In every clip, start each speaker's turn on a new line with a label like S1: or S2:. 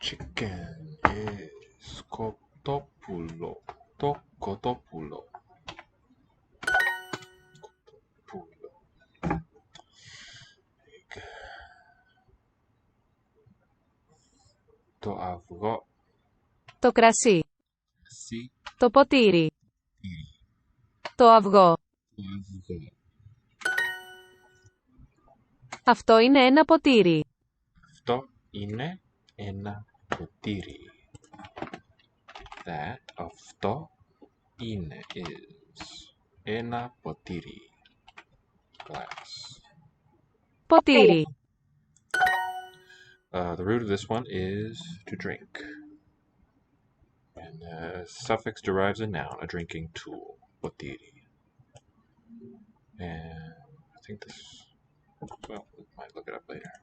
S1: chicken is kotopulo. Kotopulo. Kotopulo. Το αυγό.
S2: Το κρασί.
S1: Κρασί.
S2: Το ποτήρι. Το αυγό.
S1: Το αυγό.
S2: Αυτό είναι ένα ποτήρι.
S1: Αυτό είναι ένα ποτήρι. Αυτό είναι is ένα ποτήρι. Glass.
S2: Ποτήρι.
S1: The root of this one is to drink. And the suffix derives a noun, a drinking tool. Potiri. And I think this, well, we might look it up later.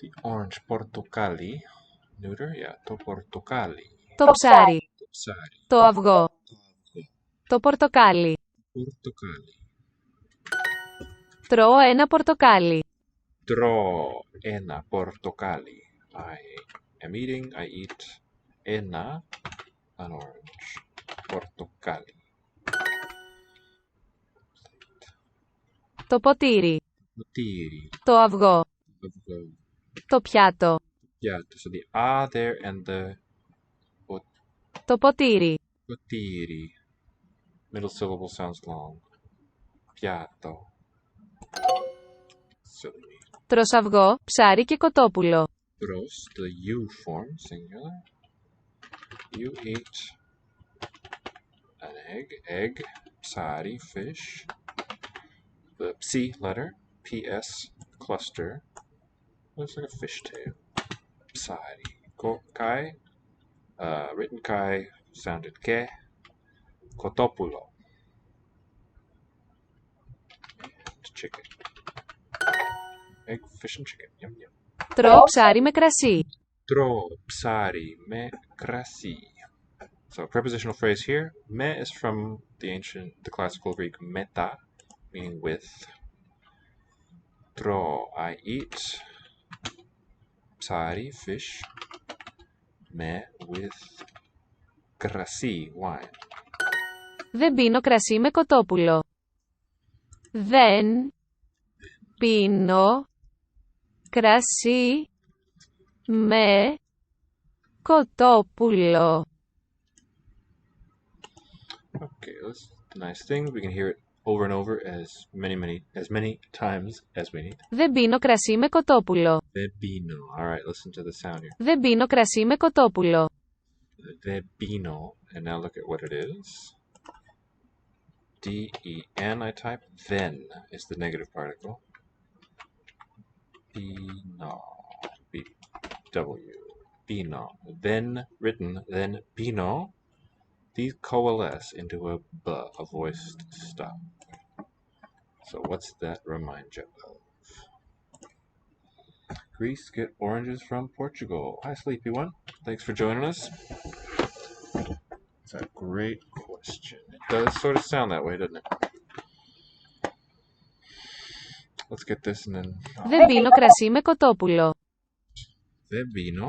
S1: The orange portocali, neuter, yeah, to portocali.
S2: Το ψάρι.
S1: Το ψάρι.
S2: Το αυγό. Το πορτοκάλι.
S1: Portocali.
S2: Τρώω ένα πορτοκάλι.
S1: Tro ένα portocali. I eat ένα, an orange. Portocali.
S2: Το ποτήρι.
S1: Potiri.
S2: Το αυγό. Το πιάτο.
S1: Yeah, so the ah there and the
S2: Το ποτήρι.
S1: potiri. Middle syllable sounds long. Piatto. Silly.
S2: Τρως αυγό, ψάρι και κοτόπουλο.
S1: Tros, the U form, singular. You eat an egg, psari, fish. The psi letter, PS, cluster. Looks like a fishtail. Psari. Kai, written kai, sounded ke. Kotopulo. And chicken. Egg, fish and chicken. Yum, yum.
S2: Τρώω ψάρι με κρασί.
S1: Tro, psari, me, krasi. So prepositional phrase here. Me is from the classical Greek meta, meaning with. Tro, I eat. Psari, fish. Me, with. Krasi, wine.
S2: Δεν πίνω κρασί με κοτόπουλο. Δεν πίνω κρασί με κοτόπουλο.
S1: Okay, that's the nice thing. We can hear it over and over as many times as we need.
S2: Δεν πίνω κρασί με κοτόπουλο.
S1: Vebino. All right, listen to the sound here.
S2: Δεν πίνω κρασί με κοτόπουλο.
S1: Vebino. And now look at what it is. D-E-N I type. Then is the negative particle. Bino. B-W. Bino. Then written, then bino. These coalesce into a b, a voiced stop. So what's that remind you of? Greece get oranges from Portugal. Hi, Sleepy One. Thanks for joining us. It's a great question. It does sort of sound that way, doesn't it? Let's get this and then...
S2: Δεν πίνω κρασί με κοτόπουλο.
S1: Vebino.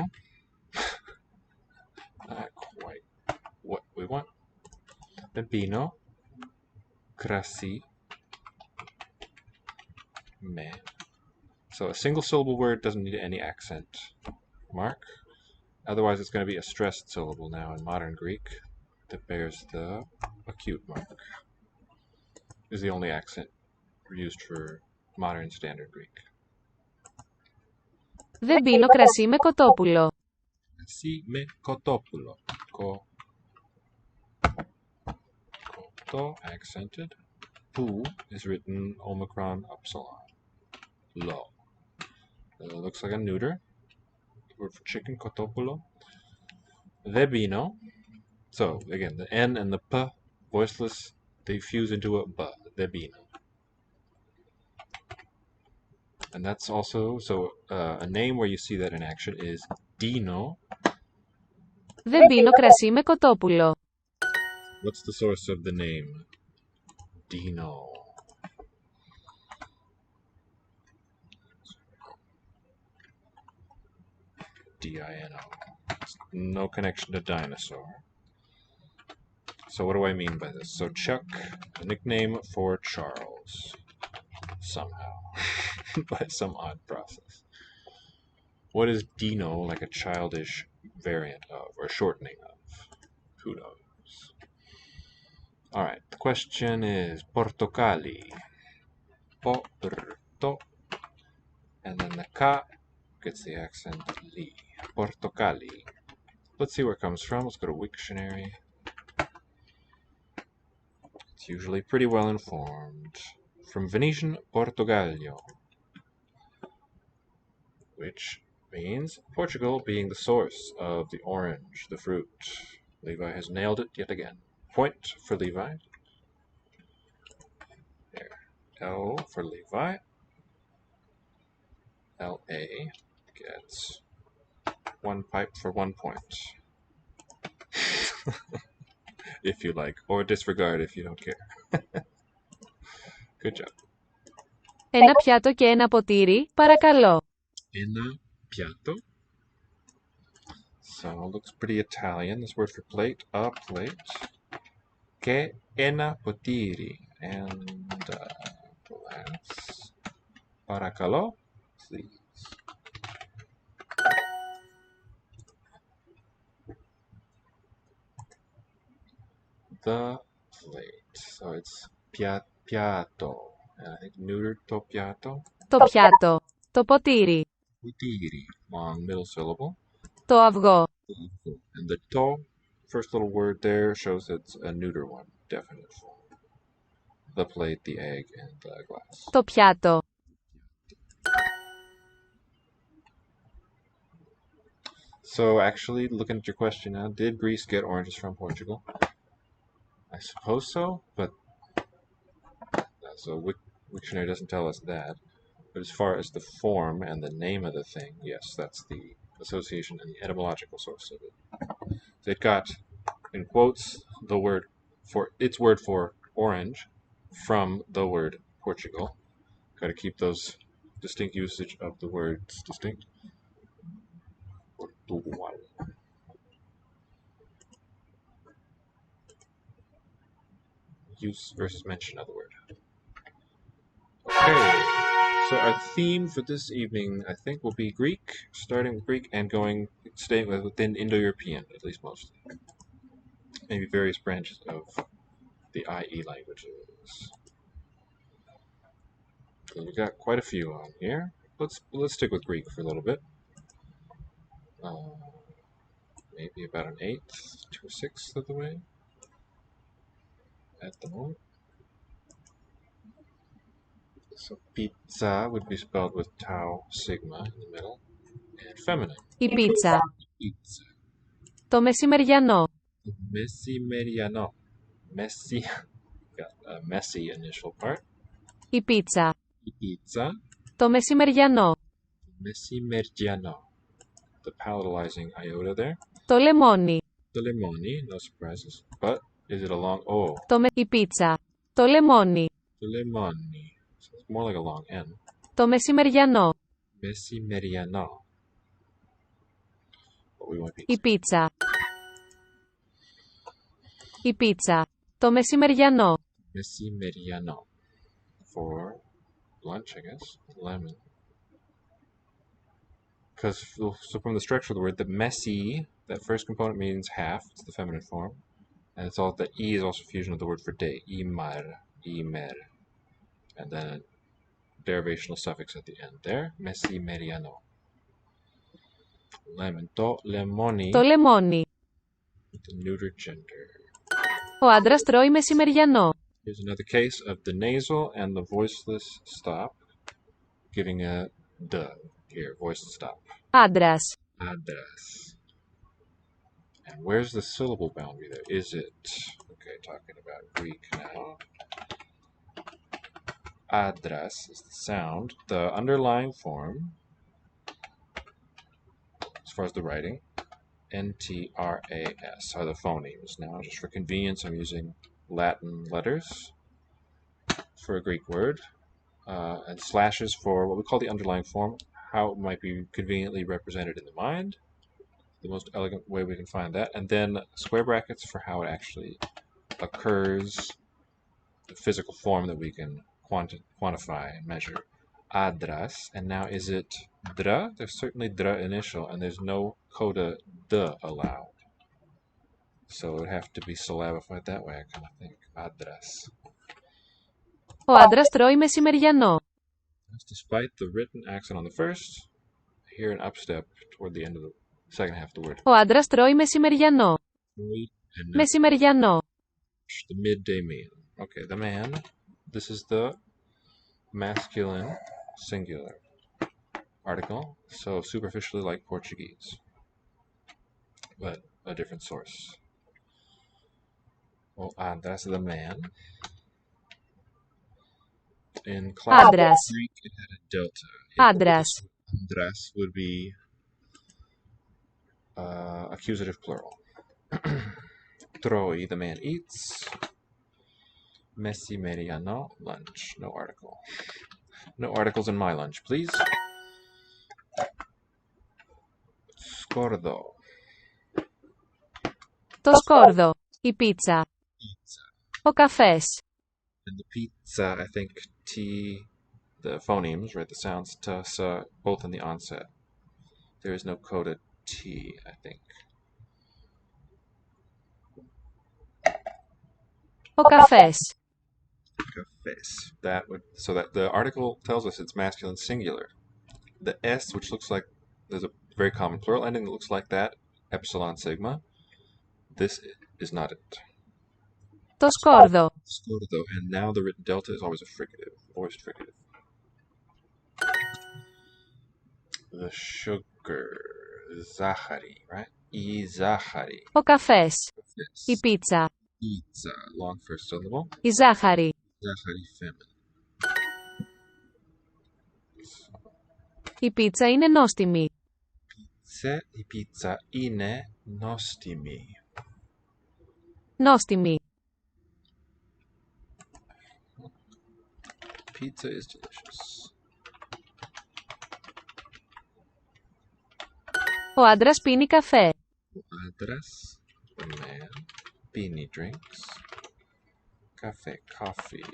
S1: Not quite what we want. Vebino. Crasi. Me. So a single syllable word doesn't need any accent mark. Otherwise it's going to be a stressed syllable now in modern Greek that bears the acute mark. This is the only accent used for modern standard Greek.
S2: Δεν πίνω κρασί με κοτόπουλο.
S1: Crasi me kotopulo. Koto accented. Pu is written omicron upsilon. Lo. Looks like a neuter. The word for chicken, kotopulo. Vebino. So again, the N and the P, voiceless, they fuse into a B. Vebino. And that's also, so a name where you see that in action is Dino.
S2: Δεν πίνω κρασί με κοτόπουλο.
S1: What's the source of the name? Dino. dino. No connection to dinosaur. So what do I mean by this? So Chuck, a nickname for Charles, somehow, by some odd process. What is Dino like a childish variant of, or shortening of? Who knows? Alright, the question is portocali. Porto, and then the ka gets the accent li. Portocali. Let's see where it comes from. Let's go to Wiktionary. It's usually pretty well informed. From Venetian Portogallo, which means Portugal being the source of the orange, the fruit. Levi has nailed it yet again. Point for Levi. There. L for Levi. LA gets 1 pipe for 1 point. If you like, or disregard if you don't care. Good job.
S2: Ένα πιάτο και ένα ποτήρι, παρακαλώ.
S1: Ένα piatto. So it looks pretty Italian. This word for plate, a plate. Que ένα potiri. And glass. Παρακαλώ, please. The plate. So it's piatto. And I think neutered to piatto.
S2: Το πιάτο. Το ποτήρι.
S1: Potiri. Long middle syllable.
S2: Το αυγό.
S1: And the to, first little word there, shows it's a neuter one. Definite form. The plate, the egg, and the glass.
S2: Το πιάτο.
S1: So actually, looking at your question now, did Greece get oranges from Portugal? I suppose so, but so Wiktionary doesn't tell us that. But as far as the form and the name of the thing, yes, that's the association and the etymological source of it. So it got, in quotes, the word for its word for orange from the word Portugal. Got to keep those distinct usage of the words distinct. Portugal. Use versus mention of the word. Okay, so our theme for this evening, I think, will be Greek, starting with Greek and staying within Indo-European, at least mostly. Maybe various branches of the IE languages. So we got quite a few on here. Let's stick with Greek for a little bit. Maybe about an 1/8 to a 1/6 of the way at the moment. So pizza would be spelled with tau sigma in the middle and feminine.
S2: Η πίτσα.
S1: Pizza.
S2: Το μεσημεριανό.
S1: Messimeriano. Messi. Got a messy initial part.
S2: Η πίτσα.
S1: Pizza.
S2: Το μεσημεριανό.
S1: Messimeriano. The palatalizing iota there.
S2: Το λεμόνι.
S1: The limoni, no surprises. But is it a long O?
S2: Η πίτσα. Το λεμόνι.
S1: The limoni. So it's more like a long N.
S2: Το μεσημεριανό.
S1: Messimeriano. But we want
S2: Η
S1: pizza.
S2: πίτσα. Η πίτσα. Το μεσημεριανό.
S1: Messimeriano. For lunch, I guess. Lemon. Because so from the structure of the word, the messy, that first component means half. It's the feminine form. And it's all the E is also fusion of the word for day. Imar. Imer. And then a derivational suffix at the end there. Messimeriano. Lemon. To lemoni.
S2: Το λεμόνι.
S1: The neuter gender.
S2: Ο άντρας τρώει μεσημεριανό.
S1: Here's another case of the nasal and the voiceless stop, giving a the here, voiceless stop.
S2: Άντρας.
S1: Adras. And where's the syllable boundary there? Is it, okay, talking about Greek now. Adras is the sound. The underlying form, as far as the writing, NTRAS are the phonemes. Now, just for convenience, I'm using Latin letters for a Greek word, and slashes for what we call the underlying form, how it might be conveniently represented in the mind, the most elegant way we can find that. And then square brackets for how it actually occurs, the physical form that we can quantify and measure. Adras. And now is it dra? There's certainly dra initial, and there's no coda d allowed. So it would have to be syllabified that way, I kind of think. Adras.
S2: Ο άντρας τρώει μεσημεριανό.
S1: Despite the written accent on the first, here an upstep toward the end of the second half of the word.
S2: Ο άντρας τρώει μεσημεριανό. Μεσημεριανό.
S1: The midday meal. Okay, the man. This is the masculine singular article. So superficially like Portuguese, but a different source. Well, that's the man. In classical Greek, it had a delta.
S2: Άντρας.
S1: Andras would be accusative plural. Troi, the man eats. Messimeriano, lunch. No article. No articles in my lunch, please. Scordo.
S2: Το σκόρδο. Η πίτσα.
S1: Pizza.
S2: Ο καφές.
S1: And the pizza, I think T, the phonemes, right, the sounds t, s, both in the onset. There is no coda T, I think.
S2: Ο καφές.
S1: Cafés. That would, so that the article tells us it's masculine singular. The S, which looks like, there's a very common plural ending that looks like that, epsilon sigma. This is not it.
S2: Το σκόρδο.
S1: Scordo, and now the written delta is always a fricative, The sugar, zachari, right? Zachari.
S2: Ο καφές. Η πίτσα.
S1: Pizza, long first syllable.
S2: Η ζάχαρη.
S1: Zachari feminine.
S2: Η πίτσα είναι νόστιμη.
S1: Η pizza είναι nostimi.
S2: Νόστιμη.
S1: Pizza is delicious.
S2: Ο άντρας πίνει καφέ.
S1: Adras, the man. Pini drinks. Cafe, coffee.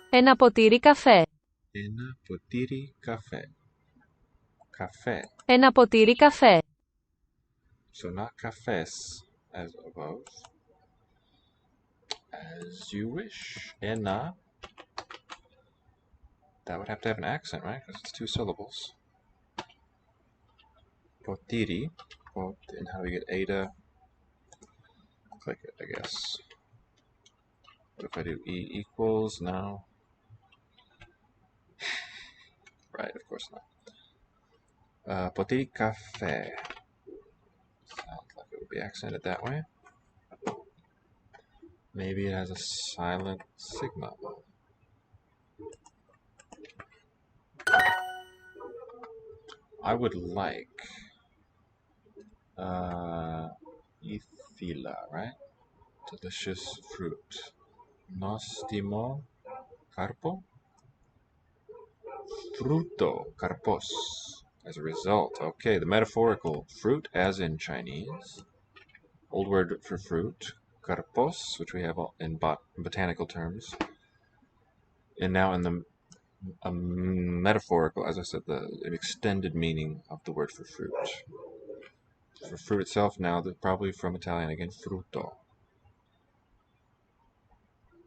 S2: Ένα ποτήρι καφέ.
S1: Ένα ποτήρι καφέ. Café.
S2: Ένα ποτήρι καφέ.
S1: So not cafés as above. As you wish. Ena. That would have to have an accent, right? Because it's two syllables. Potiri. And how do we get eta? Click it, I guess. What if I do E equals? No. Right, of course not. Potiri cafe. Sounds like it would be accented that way. Maybe it has a silent sigma. I would like ithila, right? Delicious fruit. Nostimo carpo. Fruto, carpos. As a result, okay, the metaphorical fruit, as in Chinese. Old word for fruit, carpos, which we have in botanical terms. And now in the metaphorical, as I said, an extended meaning of the word for fruit. For fruit itself now, probably from Italian again, frutto.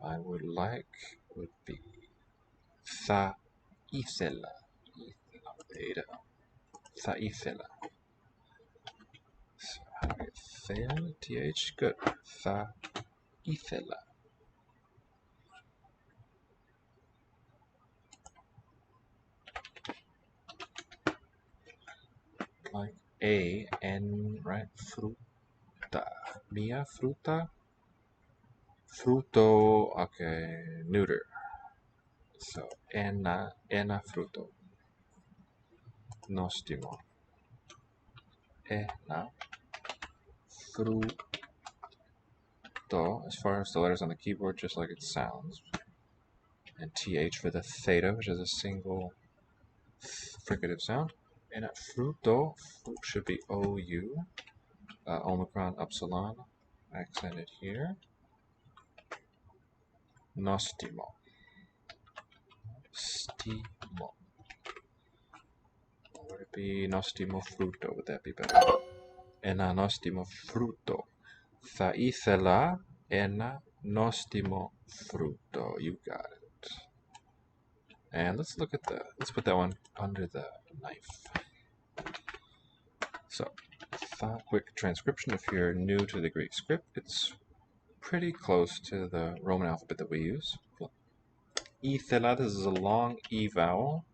S1: I would like would be θα ήθελα. Θα ήθελα. So how do I get thea? TH? Good. Θα ήθελα. Like A, N, right? Fruta. Mia fruta? Fruto, okay, neuter. So, ena fruto. Nostimo. Ena fruto, as far as the letters on the keyboard, just like it sounds. And TH for the theta, which is a single fricative sound. And fruto should be OU, Omicron Upsilon, accented here. Nostimo. Stimo. Would it be nostimo fruto? Would that be better? Ένα nostimo fruto. Θα ήθελα ένα nostimo fruto. You got it. And let's put that one under the knife. So, quick transcription. If you're new to the Greek script, it's pretty close to the Roman alphabet that we use. Ήθελα, this is a long E vowel,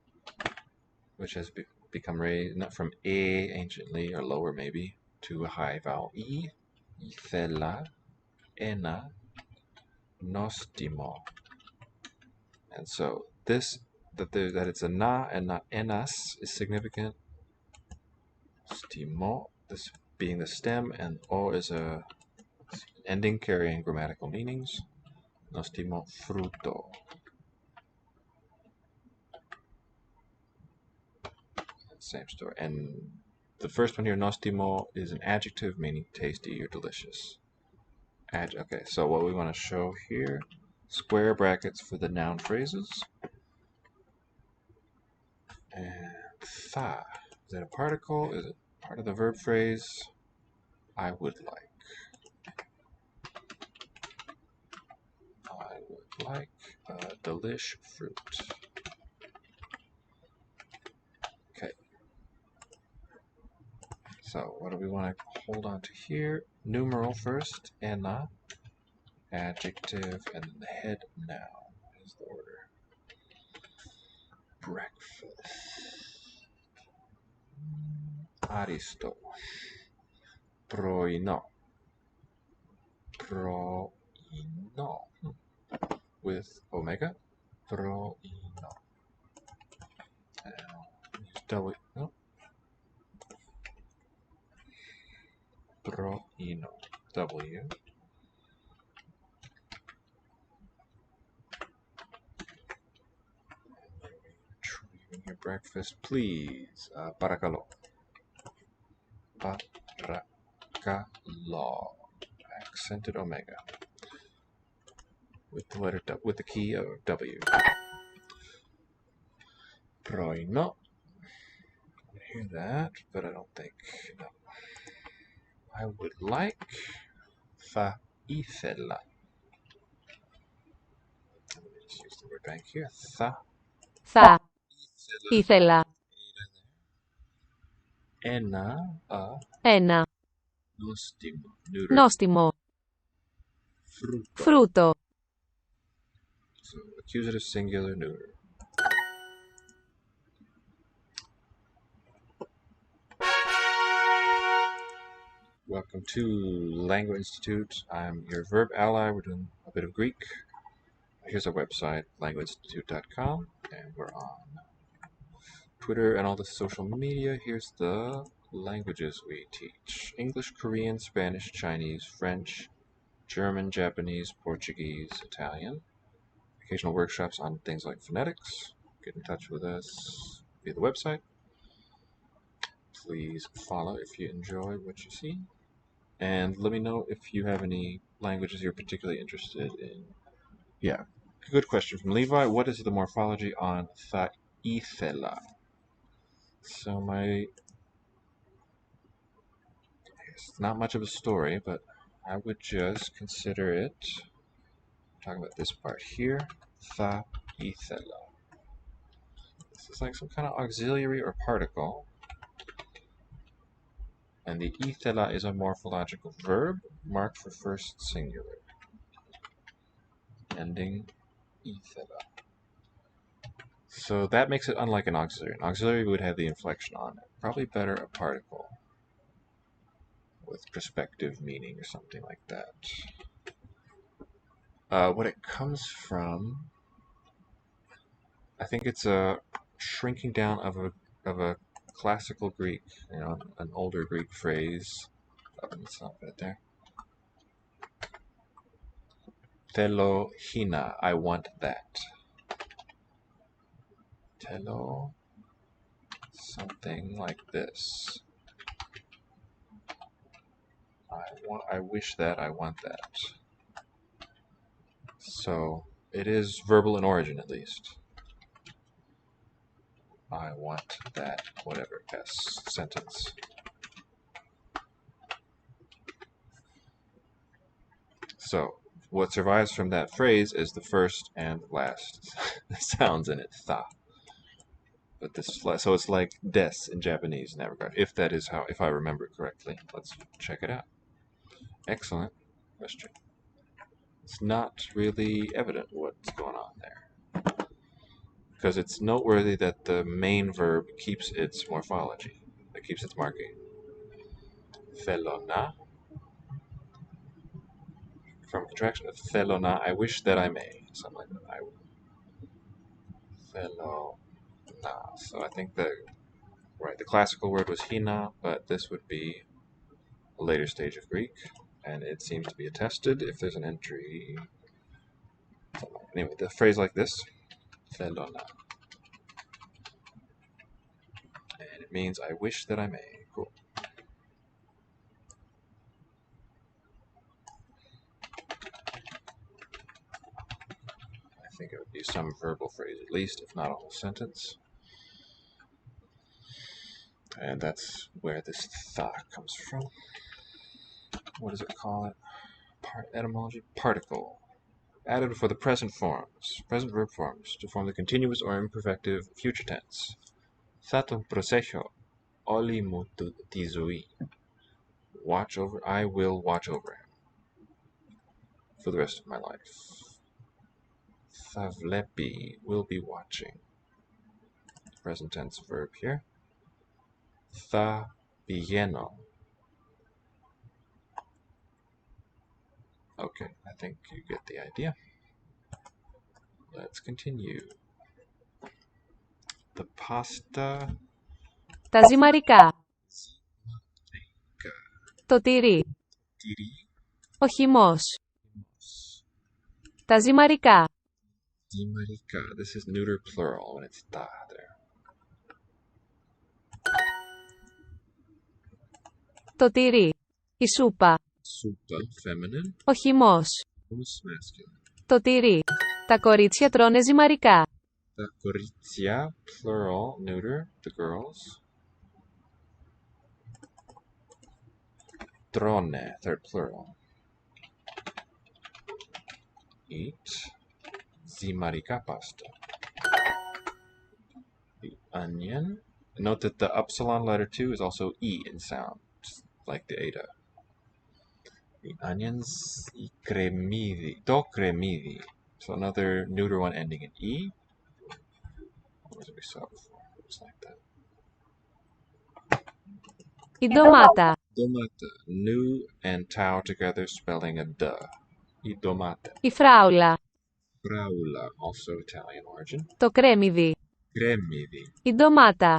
S1: which has become raised not from A anciently, or lower maybe, to a high vowel E. Ήθελα ένα nostimo. And so this, that it's a na and not enas, is significant. Stimo, this being the stem, and o is a ending carrying grammatical meanings. Nostimo fruto. Same story. And the first one here, nostimo, is an adjective meaning tasty or delicious. Okay, so what we want to show here, square brackets for the noun phrases. And tha, is that a particle? Is it part of the verb phrase? I would like. I would like a delish fruit. Okay. So what do we want to hold on to here? Numeral first, ena, adjective, and then the head noun is the order. Breakfast. Aristo. Πρωινό. Πρωινό. With omega. Πρωινό. Use W. No. Πρωινό. W. Retrieving your breakfast, please. Παρακαλώ. Παρακαλώ. Accented omega. With the letter W, with the key of W. Πρωινό. I hear that, but I don't think. No. I would like. Θα ήθελα. Just use the word bank here.
S2: Θα ήθελα
S1: ένα
S2: ένα
S1: nostimo, neuter,
S2: νόστιμο
S1: fruto.
S2: φρούτο.
S1: So accusative singular neuter. Welcome to Language Institute. I'm your verb ally. We're doing a bit of Greek. Here's our website, languageinstitute.com, and we're on Twitter and all the social media. Here's the languages we teach: English, Korean, Spanish, Chinese, French, German, Japanese, Portuguese, Italian. Occasional workshops on things like phonetics. Get in touch with us via the website. Please follow if you enjoy what you see. And let me know if you have any languages you're particularly interested in. Yeah, good question from Levi. What is the morphology on θα ήθελα? So it's not much of a story, but I would just consider it, talking about this part here, θα ήθελα. This is like some kind of auxiliary or particle. And the ήθελα is a morphological verb marked for first singular. Ending ήθελα. So that makes it unlike an auxiliary. An auxiliary would have the inflection on it. Probably better a particle with prospective meaning or something like that. What it comes from, I think it's a shrinking down of a classical Greek, an older Greek phrase. Let's not put it there. Θέλω hina, I want that. Telo. something like this. I wish that, I want that. So it is verbal in origin, at least. I want that, whatever, S sentence. So what survives from that phrase is the first and last sounds in it, tha. But this is so it's like des in Japanese in that regard, if that is how, if I remember it correctly. Let's check it out. Excellent question. It's not really evident what's going on there, because it's noteworthy that the main verb keeps its morphology, it keeps its marking. Thelona, from a contraction of thelona, I wish that I may, something like that. Thelona. So I think the classical word was hina, but this would be a later stage of Greek, and it seems to be attested if there's an entry. Anyway, the phrase like this, thelona, and it means I wish that I may. Cool. I think it would be some verbal phrase at least, if not a whole sentence. And that's where this tha comes from. What does it call it? Etymology? Particle. Added before the present forms, present verb forms, to form the continuous or imperfective future tense. Θα τον προσέχω όλη μου τη ζωή. Watch over, I will watch over him for the rest of my life. Θα βλέπει, will be watching. Present tense verb here. Θα πηγαίνω. Okay, I think you get the idea. Let's continue. The pasta.
S2: Τα ζυμαρικά. Το τυρί. Ο χυμός. Τα ζυμαρικά.
S1: Ζυμαρικά. This is neuter plural when it's ta there.
S2: Το τυρί. Η σούπα.
S1: Soupa, feminine.
S2: Ο χυμός.
S1: Masculine.
S2: Το τυρί. Τα κορίτσια τρώνε ζυμαρικά.
S1: Τα κορίτσια, plural, neuter, the girls. Τρώνε, third plural. Eat. Ζυμαρικά pasta. The onion. Note that the upsilon letter 2 is also E in sound, like the eta. The onions, I cremidi. To cremidi. So another neuter one ending in E. What was it we saw before? It was like that.
S2: Η ντομάτα.
S1: Domata. Nu and tau together spelling a D. I domata.
S2: Η φράουλα.
S1: Fraula, also Italian origin.
S2: Το κρέμμυδι.
S1: Cremidi.
S2: Η ντομάτα.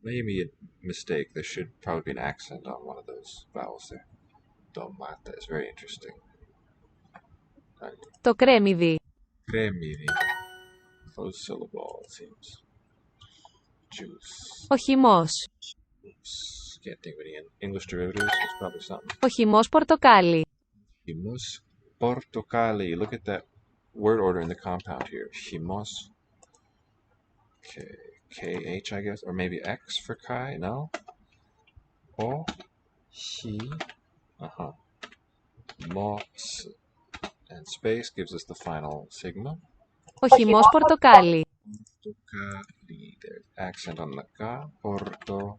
S1: Maybe a mistake. There should probably be an accent on one of those vowels there. Domata is very interesting.
S2: Το κρέμμυδι.
S1: Cremidi. Close syllable, it seems. Juice.
S2: Ο χυμός.
S1: Can't think of any English derivatives. It's probably something.
S2: Ο χυμός πορτοκάλι.
S1: Himos portocali. Look at that word order in the compound here. Himos. KH, I guess, or maybe X for Kai. No. O. He. Mos. And space gives us the final sigma.
S2: Ο χυμός πορτοκάλι.
S1: Portocali. There's accent on the ka. Portocali.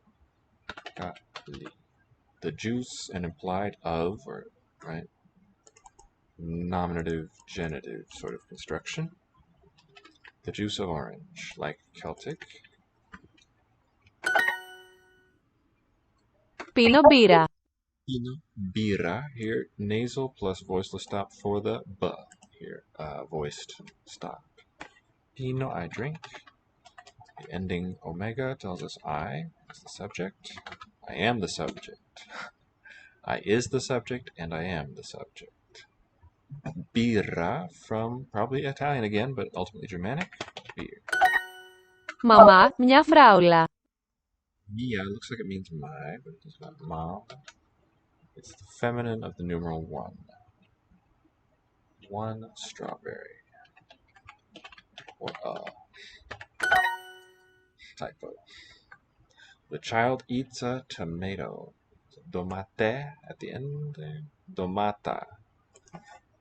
S1: The juice and implied of, or right, nominative genitive sort of construction. The juice of orange, like Celtic.
S2: Πίνω μπύρα.
S1: Pino bira here, nasal plus voiceless stop for the b here, voiced stop. Pino, I drink. The ending omega tells us I is the subject. I am the subject. I is the subject, and I am the subject. Birra, from probably Italian again, but ultimately Germanic. Beer.
S2: Μαμά, μια φράουλα.
S1: Mia looks like it means my, but it's not mom. It's the feminine of the numeral 1. 1 strawberry. Or typo. The child eats a tomato. Domate at the end there. Domata.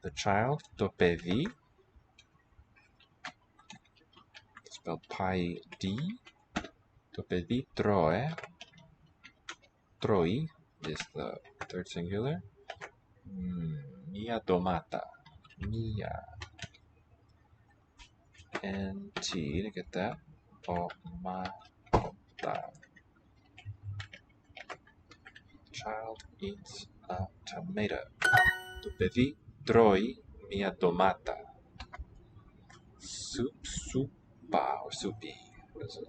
S1: The child, to παιδί, spelled pi-d. To παιδί τρώε. Troi is the third singular. Mia domata. Mia. N-T to get that. Domata. Child eats a tomato. To παιδί τρώει mia domata. Supa or supi. What is it?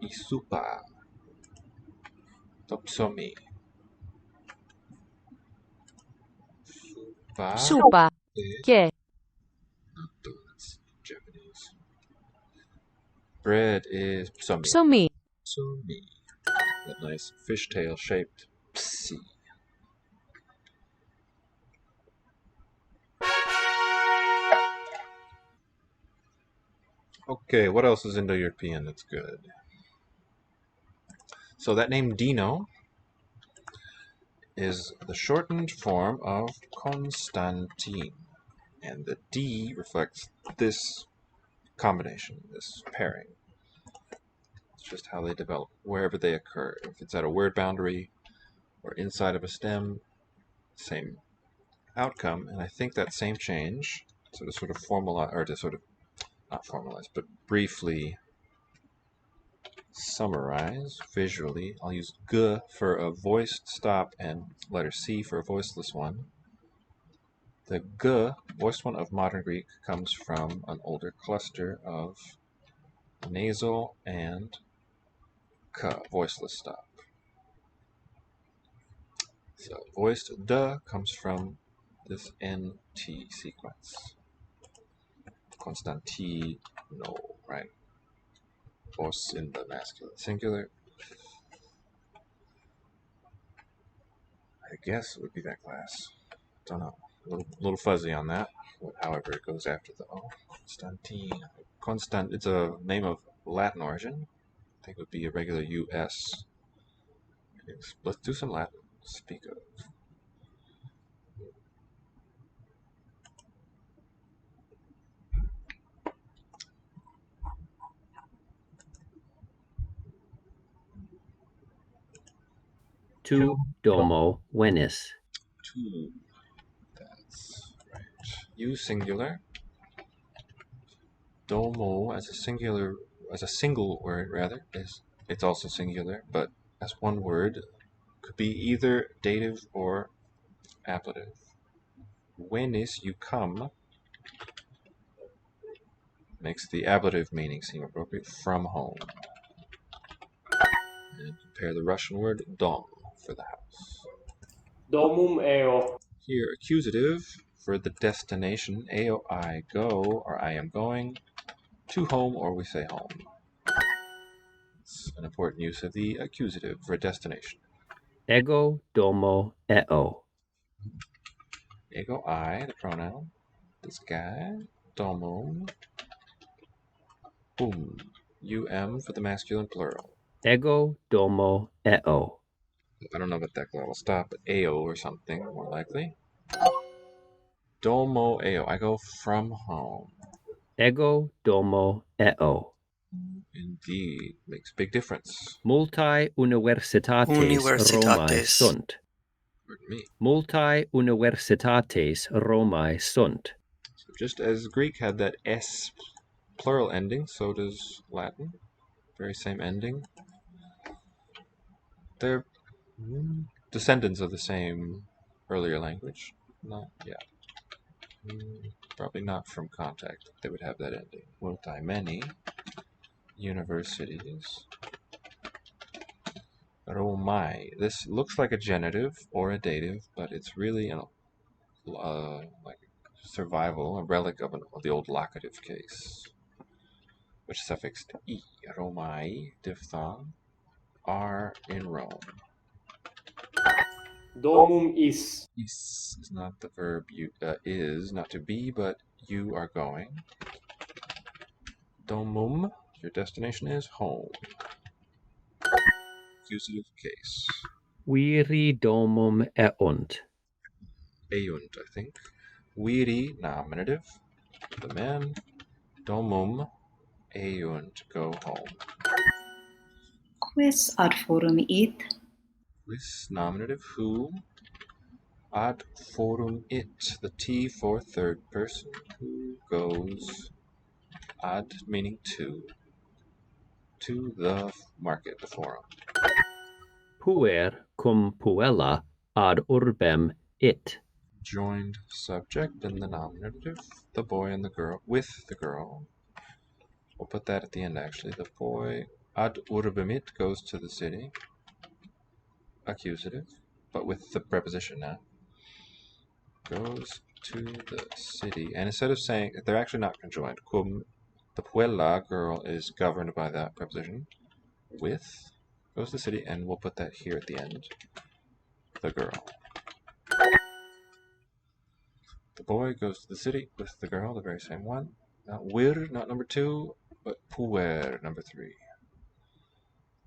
S1: Isupa. Topsomi. Supa.
S2: Σούπα. Και.
S1: That's Japanese. Bread is psomi.
S2: Ψωμί.
S1: Psomi. That nice fishtail shaped psi. Okay, what else is Indo-European that's good? So that name Dino is the shortened form of Konstantin. And the D reflects this combination, this pairing. It's just how they develop, wherever they occur. If it's at a word boundary or inside of a stem, same outcome. And I think that same change, so to sort of formalize, or to sort of, not formalize, but briefly summarize visually, I'll use G for a voiced stop and letter C for a voiceless one. The G, voiced one of modern Greek, comes from an older cluster of nasal and K, voiceless stop. So voiced D comes from this NT sequence. Konstantino, right? Vos in the masculine singular. I guess it would be that class. Don't know. A little fuzzy on that. However, it goes after the O. Constantine. It's a name of Latin origin. I think it would be a regular US. Let's do some Latin. Speak of.
S3: Tu domo venis.
S1: Tu. That's right. U singular. Domo as a single word rather, it's also singular, but as one word could be either dative or ablative. Venis, you come, makes the ablative meaning seem appropriate, from home. And compare the Russian word dom for the house.
S3: Domum eo.
S1: Here, accusative for the destination, eo, I go, or I am going to home, or we say home. It's an important use of the accusative for a destination.
S3: Ego domo eo.
S1: Ego, I, the pronoun. This guy, domum. For the masculine plural.
S3: Ego domo eo.
S1: I don't know about that glottal stop, but ao or something, more likely. Domo eo, I go from home.
S3: Ego domo eo.
S1: Indeed, makes a big difference.
S3: Multae universitates Romae sunt.
S1: Pardon me.
S3: Multae universitates Romae sunt.
S1: So just as Greek had that s plural ending, so does Latin. Very same ending. They're descendants of the same earlier language. Not yet. Probably not from contact. They would have that ending. Multae, many universities. Romae. This looks like a genitive or a dative, but it's really like survival, a relic of the old locative case, which suffixed e. Romae, diphthong. are in Rome.
S4: Domum is.
S1: Is not the verb is, not to be, but you are going. Domum, your destination is home. Accusative case.
S3: Viri domum eunt.
S1: Eunt, I think. Viri, nominative. The men. Domum, eunt, go home.
S5: Quis ad forum it?
S1: Quis, nominative. Who? Ad forum it, the T for third person. Who goes? Ad meaning to the market, the forum.
S3: Puer cum puella ad urbem it.
S1: Joined subject in the nominative. The boy and the girl, with the girl. We'll put that at the end actually. The boy ad urbem it goes to the city. Accusative, but with the preposition now. Goes to the city. And instead of saying, they're actually not conjoined. Cum, the puella, girl, is governed by that preposition. With, goes to the city, and we'll put that here at the end. The girl. The boy goes to the city with the girl, the very same one. Not wir, not number 2, but puer, number 3.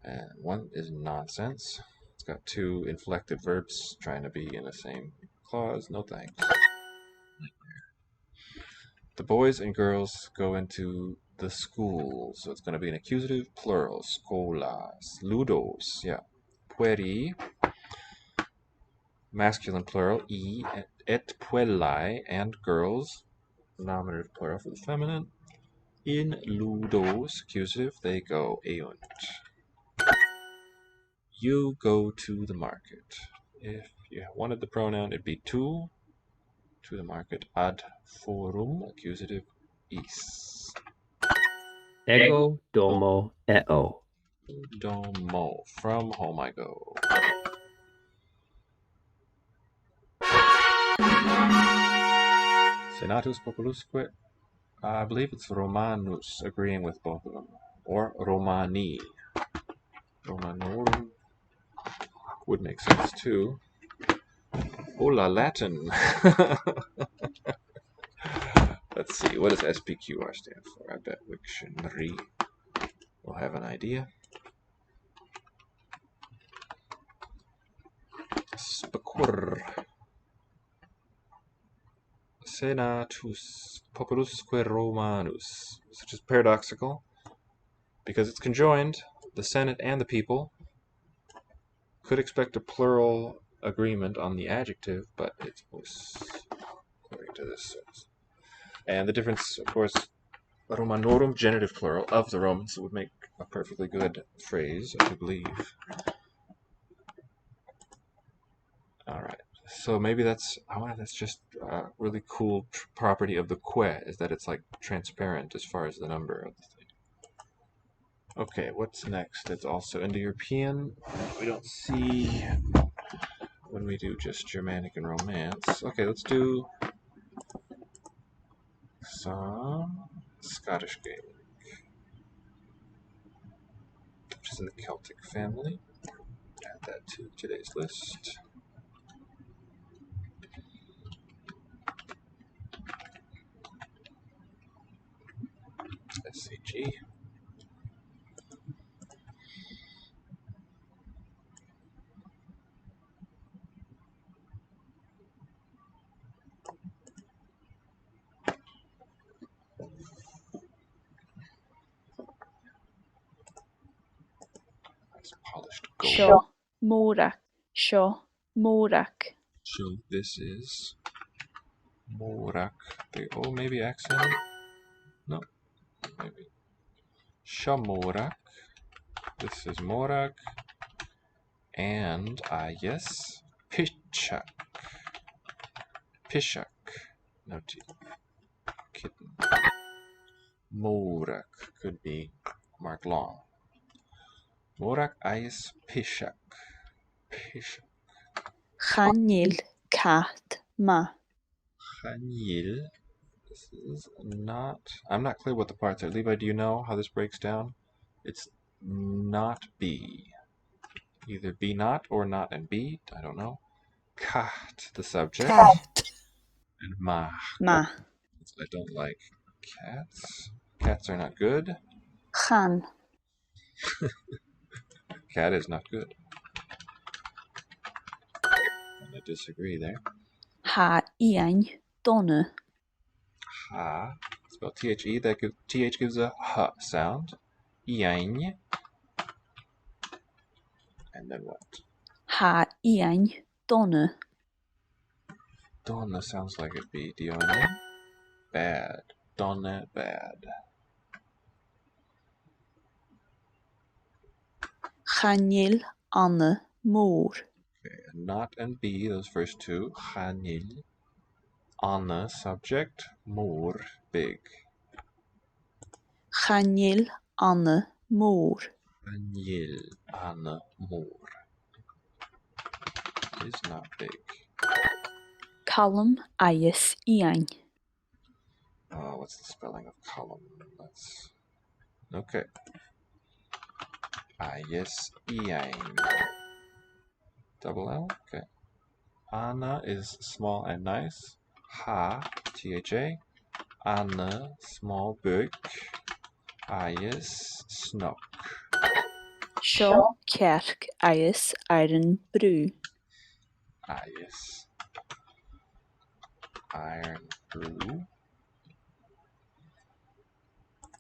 S1: And one is nonsense. It's got 2 inflected verbs trying to be in the same clause. No thanks. The boys and girls go into the school, so it's going to be an accusative plural. Skolas, ludos, yeah. Pueri, masculine plural. Et puellae, and girls, nominative plural for the feminine. In ludos, accusative, they go eunt. You go to the market. If you wanted the pronoun, it'd be to the market. Ad forum, accusative, is.
S3: Ego domo eo.
S1: Domo, from home I go. Senatus populusque, I believe it's Romanus, agreeing with both of them. Or Romani. Romanorum would make sense too. Hola, Latin! Let's see, what does SPQR stand for? I bet Wiktionary will have an idea. Specur. Senatus populusque Romanus, which is paradoxical because it's conjoined. The Senate and the people could expect a plural agreement on the adjective, but it's according to this. And the difference, of course, Romanorum, genitive plural, of the Romans, would make a perfectly good phrase, I believe. Alright, so maybe that's just a really cool property of the que, is that it's like transparent as far as the number of the thing. Okay, what's next? It's also Indo-European. We don't see when we do just Germanic and Romance. Okay, let's do some Scottish Gaelic, which is in the Celtic family. Add that to today's list. SCG. Nice polished gold.
S6: Sho, Morak, Sho, Morak.
S1: So this is Morak. Oh, maybe accent? No, maybe. Shamorak. This is Morak. And, yes, Pishak. Pishak. No T. Kitten. Morak could be Mark Long. Morak Ais Pishak. Pishak.
S6: Chanil, Cat, Ma.
S1: Chanil. This is not. I'm not clear what the parts are. Levi, do you know how this breaks down? It's not B. either be not or not and be. I don't know. Cat, the subject.
S6: Cat.
S1: And ma.
S6: Ma.
S1: I don't like cats. Cats are not good.
S6: Chan.
S1: Cat is not good. I disagree there.
S6: Ha ian donna.
S1: Ha. Spell T-H-E. Th gives a H sound. Iang. And then what?
S6: Ha ian donna.
S1: Donna sounds like it'd be D-O-N-A. Bad. Donna, bad.
S6: Chanil Anna Moor.
S1: Okay, not and be, those first two. Chanil. Anna, subject. Moor, big.
S6: Chanil Anna Moor.
S1: Chanil, Anna, Moor. Is not big.
S6: Callum Ayas Ian.
S1: What's the spelling of column? Okay. Yes, Iang. Double L? Okay. Anna is small and nice. Ha, T-H-A. Anna, small, big. Ayas, snok.
S6: Seo Kerk Ayas Iron Brew.
S1: Ayas. Iron brew.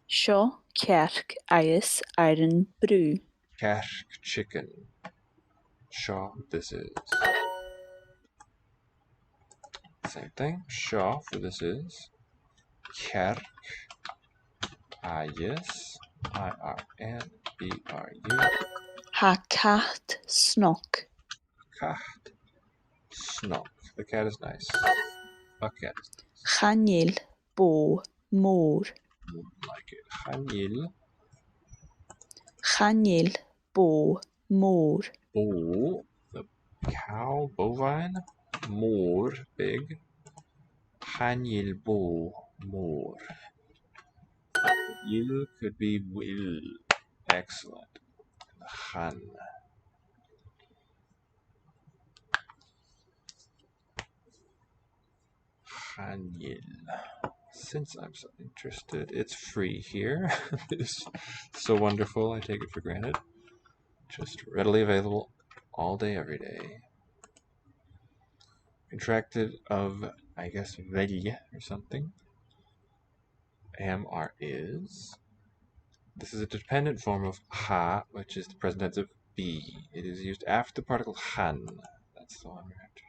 S6: Seo Kerk Ayas Iron Brew.
S1: Cash chicken. Shaw, this is. Same thing. Shaw for this is. Kerk. Ayas. I-R-N-B-R-U.
S6: Ha cat Snock.
S1: Cat. Snok. The cat is nice. A cat is nice.
S6: Chanil Bo Moor.
S1: Like it. Chanil.
S6: Chanil Bo Moor.
S1: Bull. The cow. Bovine. Moor. Big. Chanil bull. Moor. You could be will. Excellent. Han. Chanil. Since I'm so interested, it's free here. It's so wonderful, I take it for granted. Just readily available all day, every day. Contracted of, I guess, velj or something. Am, are, is. This is a dependent form of ha, which is the present tense of be. It is used after the particle han. That's the one we're after.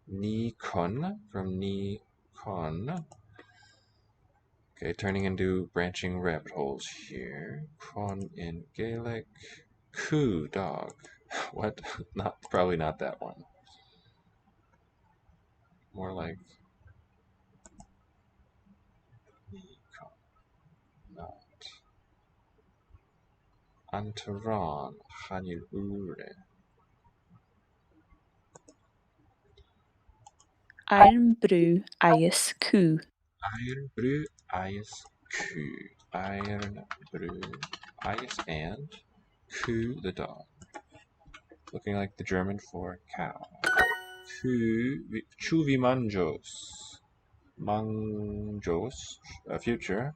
S1: Ni kon, from ni kon. Okay, turning into branching rabbit holes here. Kon in Gaelic. Coo, dog. What? Probably not that one. More like not. Antaran, Hanil Ure.
S6: Iron Brew Ayas Coo.
S1: Iron brew, ice, coo. Iron brew, ice, and coo, the dog. Looking like the German for cow. Chuvi manjos. Manjos, future.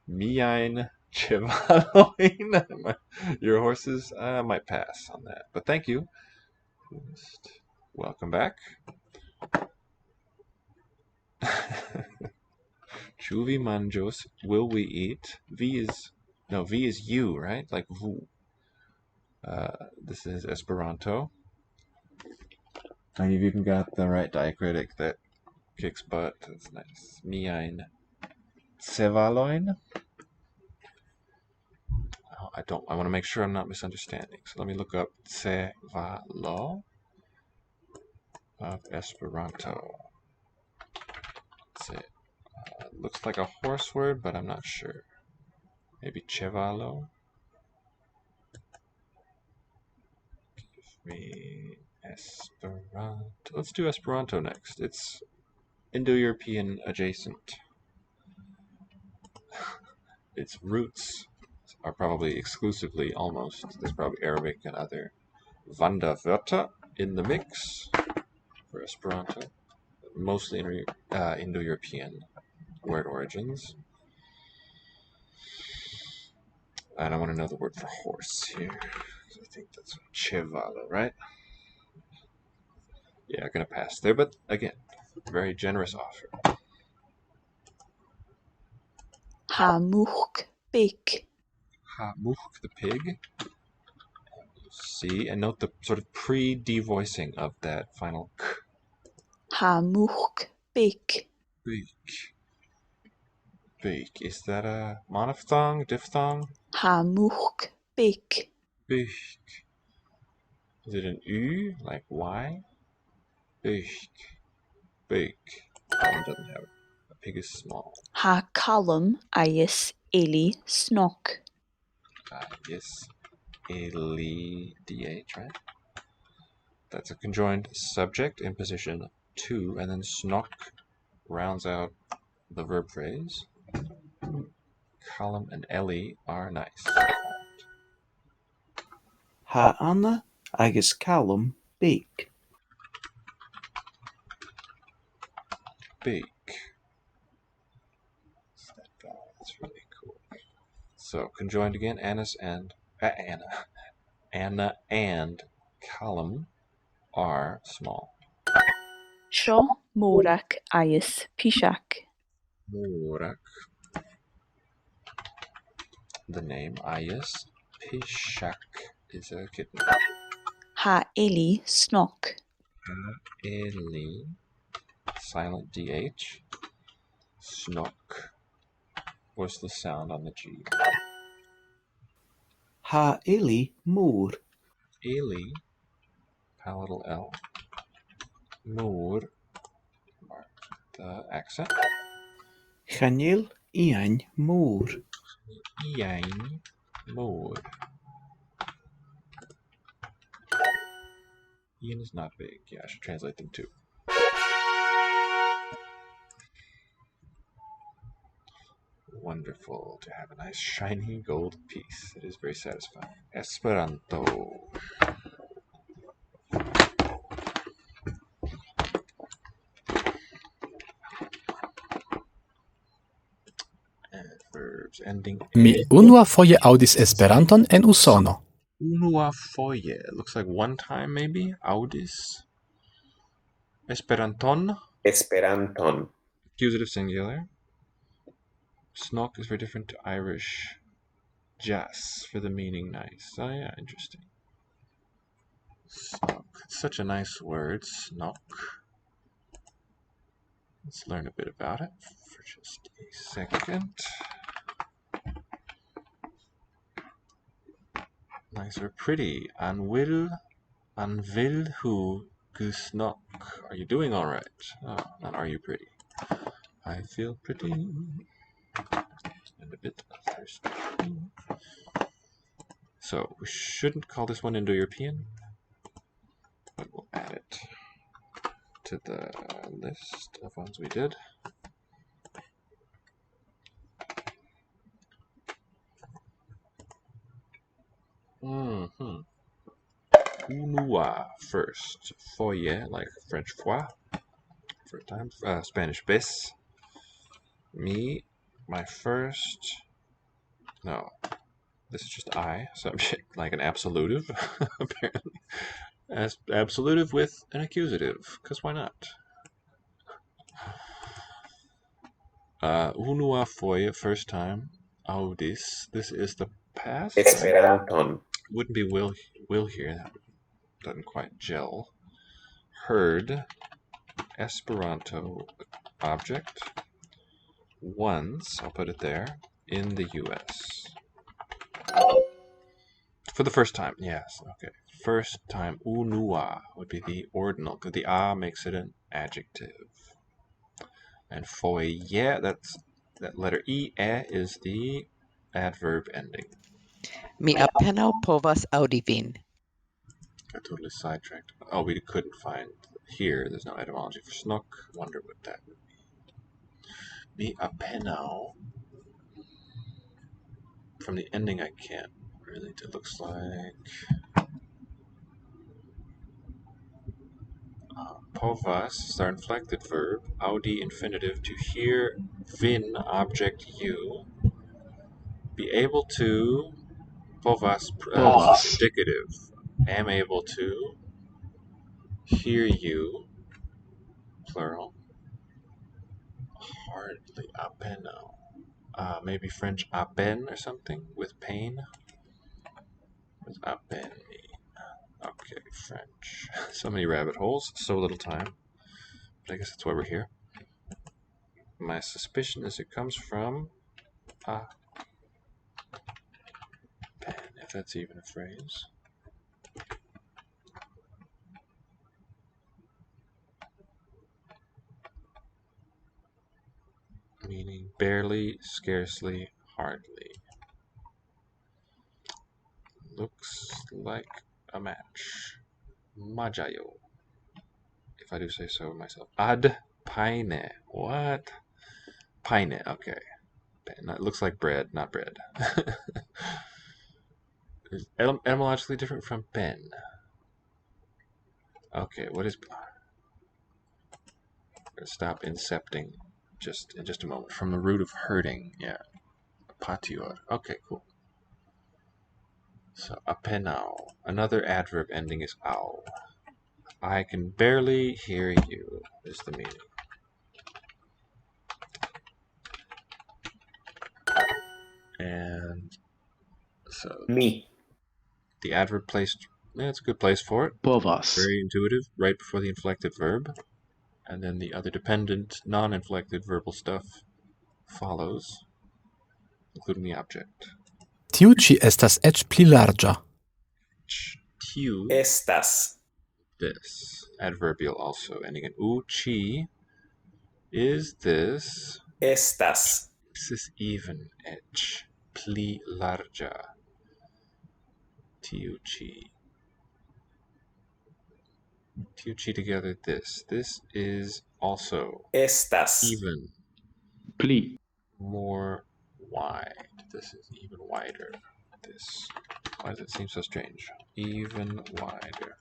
S1: Mien chevaloin. Your horses, I might pass on that. But thank you. Welcome back. Chuvi manjos, will we eat? V is you, right? Like vous. This is Esperanto. And you've even got the right diacritic that kicks butt. That's nice. Mien cevaloin. I want to make sure I'm not misunderstanding. So let me look up cevalo of Esperanto. Looks like a horse word, but I'm not sure. Maybe chevalo. Give me Esperanto. Let's do Esperanto next. It's Indo-European adjacent. Its roots are probably exclusively, almost, there's probably Arabic and other Wanderwörter in the mix for Esperanto, mostly Indo-European word origins. And I want to know the word for horse here. I think that's cheval, right? Yeah, I'm going to pass there, but again, very generous offer.
S6: Hamwch big.
S1: Hamwch, the pig. See, and note the sort of pre-devoicing of that final k.
S6: Hamwch big.
S1: Beak. Beak. Is that a monophthong, diphthong?
S6: Hamwch big.
S1: Beak. Is it an U, like Y? Beak. Beak. That one doesn't have it. A pig is small.
S6: Ha calum ius ili snock.
S1: Yes. Eli, DH, right? That's a conjoined subject in position 2, and then snock rounds out the verb phrase. Column and Ellie are nice.
S4: Ha Anna agus Callum Beak.
S1: Beak. That's really cool. So conjoined again, Anna and Column are small.
S6: Sho morak ius pishak.
S1: Morak. The name Ayas. Pishak is a kitten.
S6: Ha ili snock.
S1: Eli. Silent DH. Snock. What's the sound on the G?
S4: Ha Ili Moor.
S1: Eli. Palatal L. Moor. Mark the accent.
S4: Chanil Ian Moor.
S1: Ian. Moor. Ian is not big. Yeah, I should translate them too. Wonderful to have a nice shiny gold piece. It is very satisfying. Esperanto. Verbs ending.
S5: Mi unuafoje aŭdis Esperanton en Usono.
S1: Unuafoje. Looks like one time maybe. Audis. Esperanton.
S7: Esperanton.
S1: Accusative singular. Snock is very different to Irish jas for the meaning nice. Oh yeah, interesting. Snock. Such a nice word, snock. Let's learn a bit about it for just a second. Nice or pretty. Anwil hu gusnock. Are you doing all right? Oh, not are you pretty. I feel pretty. And a bit thirsty. So we shouldn't call this one Indo-European, but we'll add it to the list of ones we did. Unua first. Foyer, like French foie. First time. Spanish bes. Me, my first. No, this is just I. Subject, like an absolutive, apparently. Absolutive with an accusative, because why not? Unua foyer, first time. Audis, this is the past.
S7: Esperanton.
S1: Wouldn't be will here. That doesn't quite gel. Heard. Esperanto object. Once, I'll put it there, in the US. For the first time, yes. Okay. First time, unua would be the ordinal, because the a makes it an adjective. And foyer, that letter e is the adverb ending.
S8: Mi apenaŭ povas aŭdi vin.
S1: I totally sidetracked. Oh, we couldn't find here. There's no etymology for snook. Wonder what that would be. Mi apenaŭ from the ending I can't really. It looks like povas is our inflected verb. Audi infinitive to hear. Vin object you. Be able to. Povas indicative. Am able to hear you. Plural. Hardly. Apeno. Maybe French à peine or something with pain. With à peine. Okay, French. So many rabbit holes, so little time. But I guess that's why we're here. My suspicion is it comes from à peine, if that's even a phrase. Meaning barely, scarcely, hardly. Looks like a match. Majayo. If I do say so myself. Ad paine. What? Paine, okay. It looks like bread, not bread. Etymologically different from pen. Okay, what is... Stop incepting in just a moment. From the root of hurting, yeah. Patior. Okay, cool. So, apenao. Another adverb ending is ao. I can barely hear you, is the meaning. And so...
S7: Mi.
S1: The adverb placed... Yeah, it's a good place for it.
S9: Povas.
S1: Very intuitive, right before the inflected verb. And then the other dependent, non-inflected verbal stuff follows, including the object.
S5: Tiu ci estas ec pli larĝa.
S1: Tiu,
S7: Estas.
S1: this. Adverbial also, ending in u. Chi is this.
S7: Estas.
S1: This is even ec pli larĝa. Tiu chi. Tiu chi together, this. This is also
S7: Estas.
S1: even
S9: Pli.
S1: more wide. This is even wider. This. Why does it seem so strange? Even wider.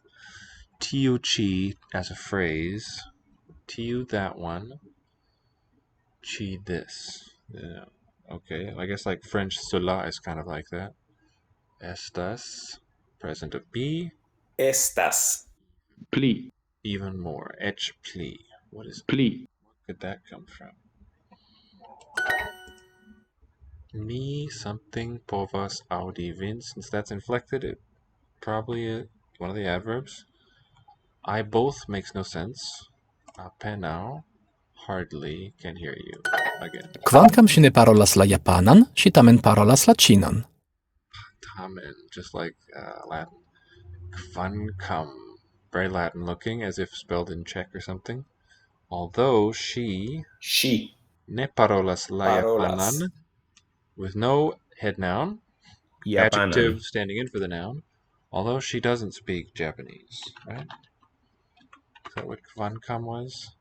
S1: Tiu chi as a phrase. Tiu that one. Chi this. Yeah. Okay, I guess like French cela is kind of like that. Estas. Present of be.
S7: Estas.
S9: Pli.
S1: Even more. Ech pli. What
S9: Pli.
S1: could that come from? Me something povas audi vin. Since that's inflected, it probably is one of the adverbs. I both makes no sense. Apenao, hardly can hear you. Again.
S5: Kvankam ŝi ne parolas la japanan, ŝi tamen parolas la ĉinan.
S1: Tamen, just like Latin. Kvankam. Very Latin looking, as if spelled in Czech or something. Although she
S7: She.
S1: ne parolas la
S7: Parolas.
S1: japanan, with no head noun,
S7: Japanan.
S1: adjective standing in for the noun, although she doesn't speak Japanese, right? Is that what kvankam was?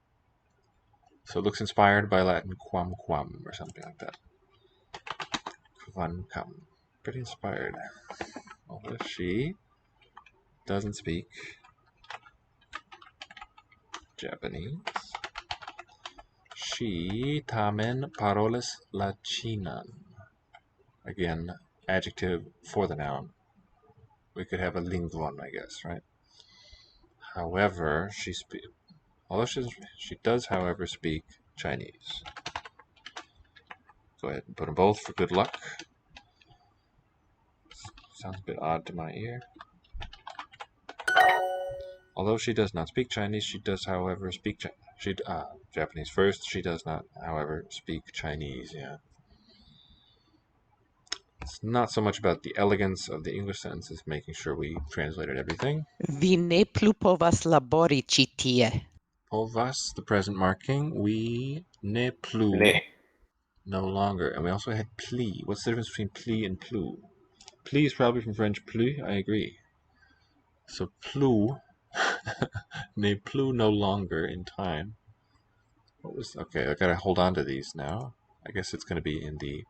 S1: So it looks inspired by Latin quam quam or something like that. Kvankam. Pretty inspired. Although she doesn't speak Japanese, she tamen parolas la ĉinan. Again, adjective for the noun. We could have a lingvon, I guess, right? However, although she does, however, speak Chinese. Go ahead and put them both for good luck. Sounds a bit odd to my ear. Although she does not speak Chinese, she does, however, speak Japanese first. She does not, however, speak Chinese. Yeah. It's not so much about the elegance of the English sentences, making sure we translated everything.
S8: Vi ne plu povas labori ĉi tie.
S1: Povas, the present marking. We ne plu.
S7: Ne.
S1: No longer. And we also had pli. What's the difference between pli and plu? Pli is probably from French plus, I agree. So plu, ne plu, no longer in time. Okay, I gotta hold on to these now. I guess it's gonna be in the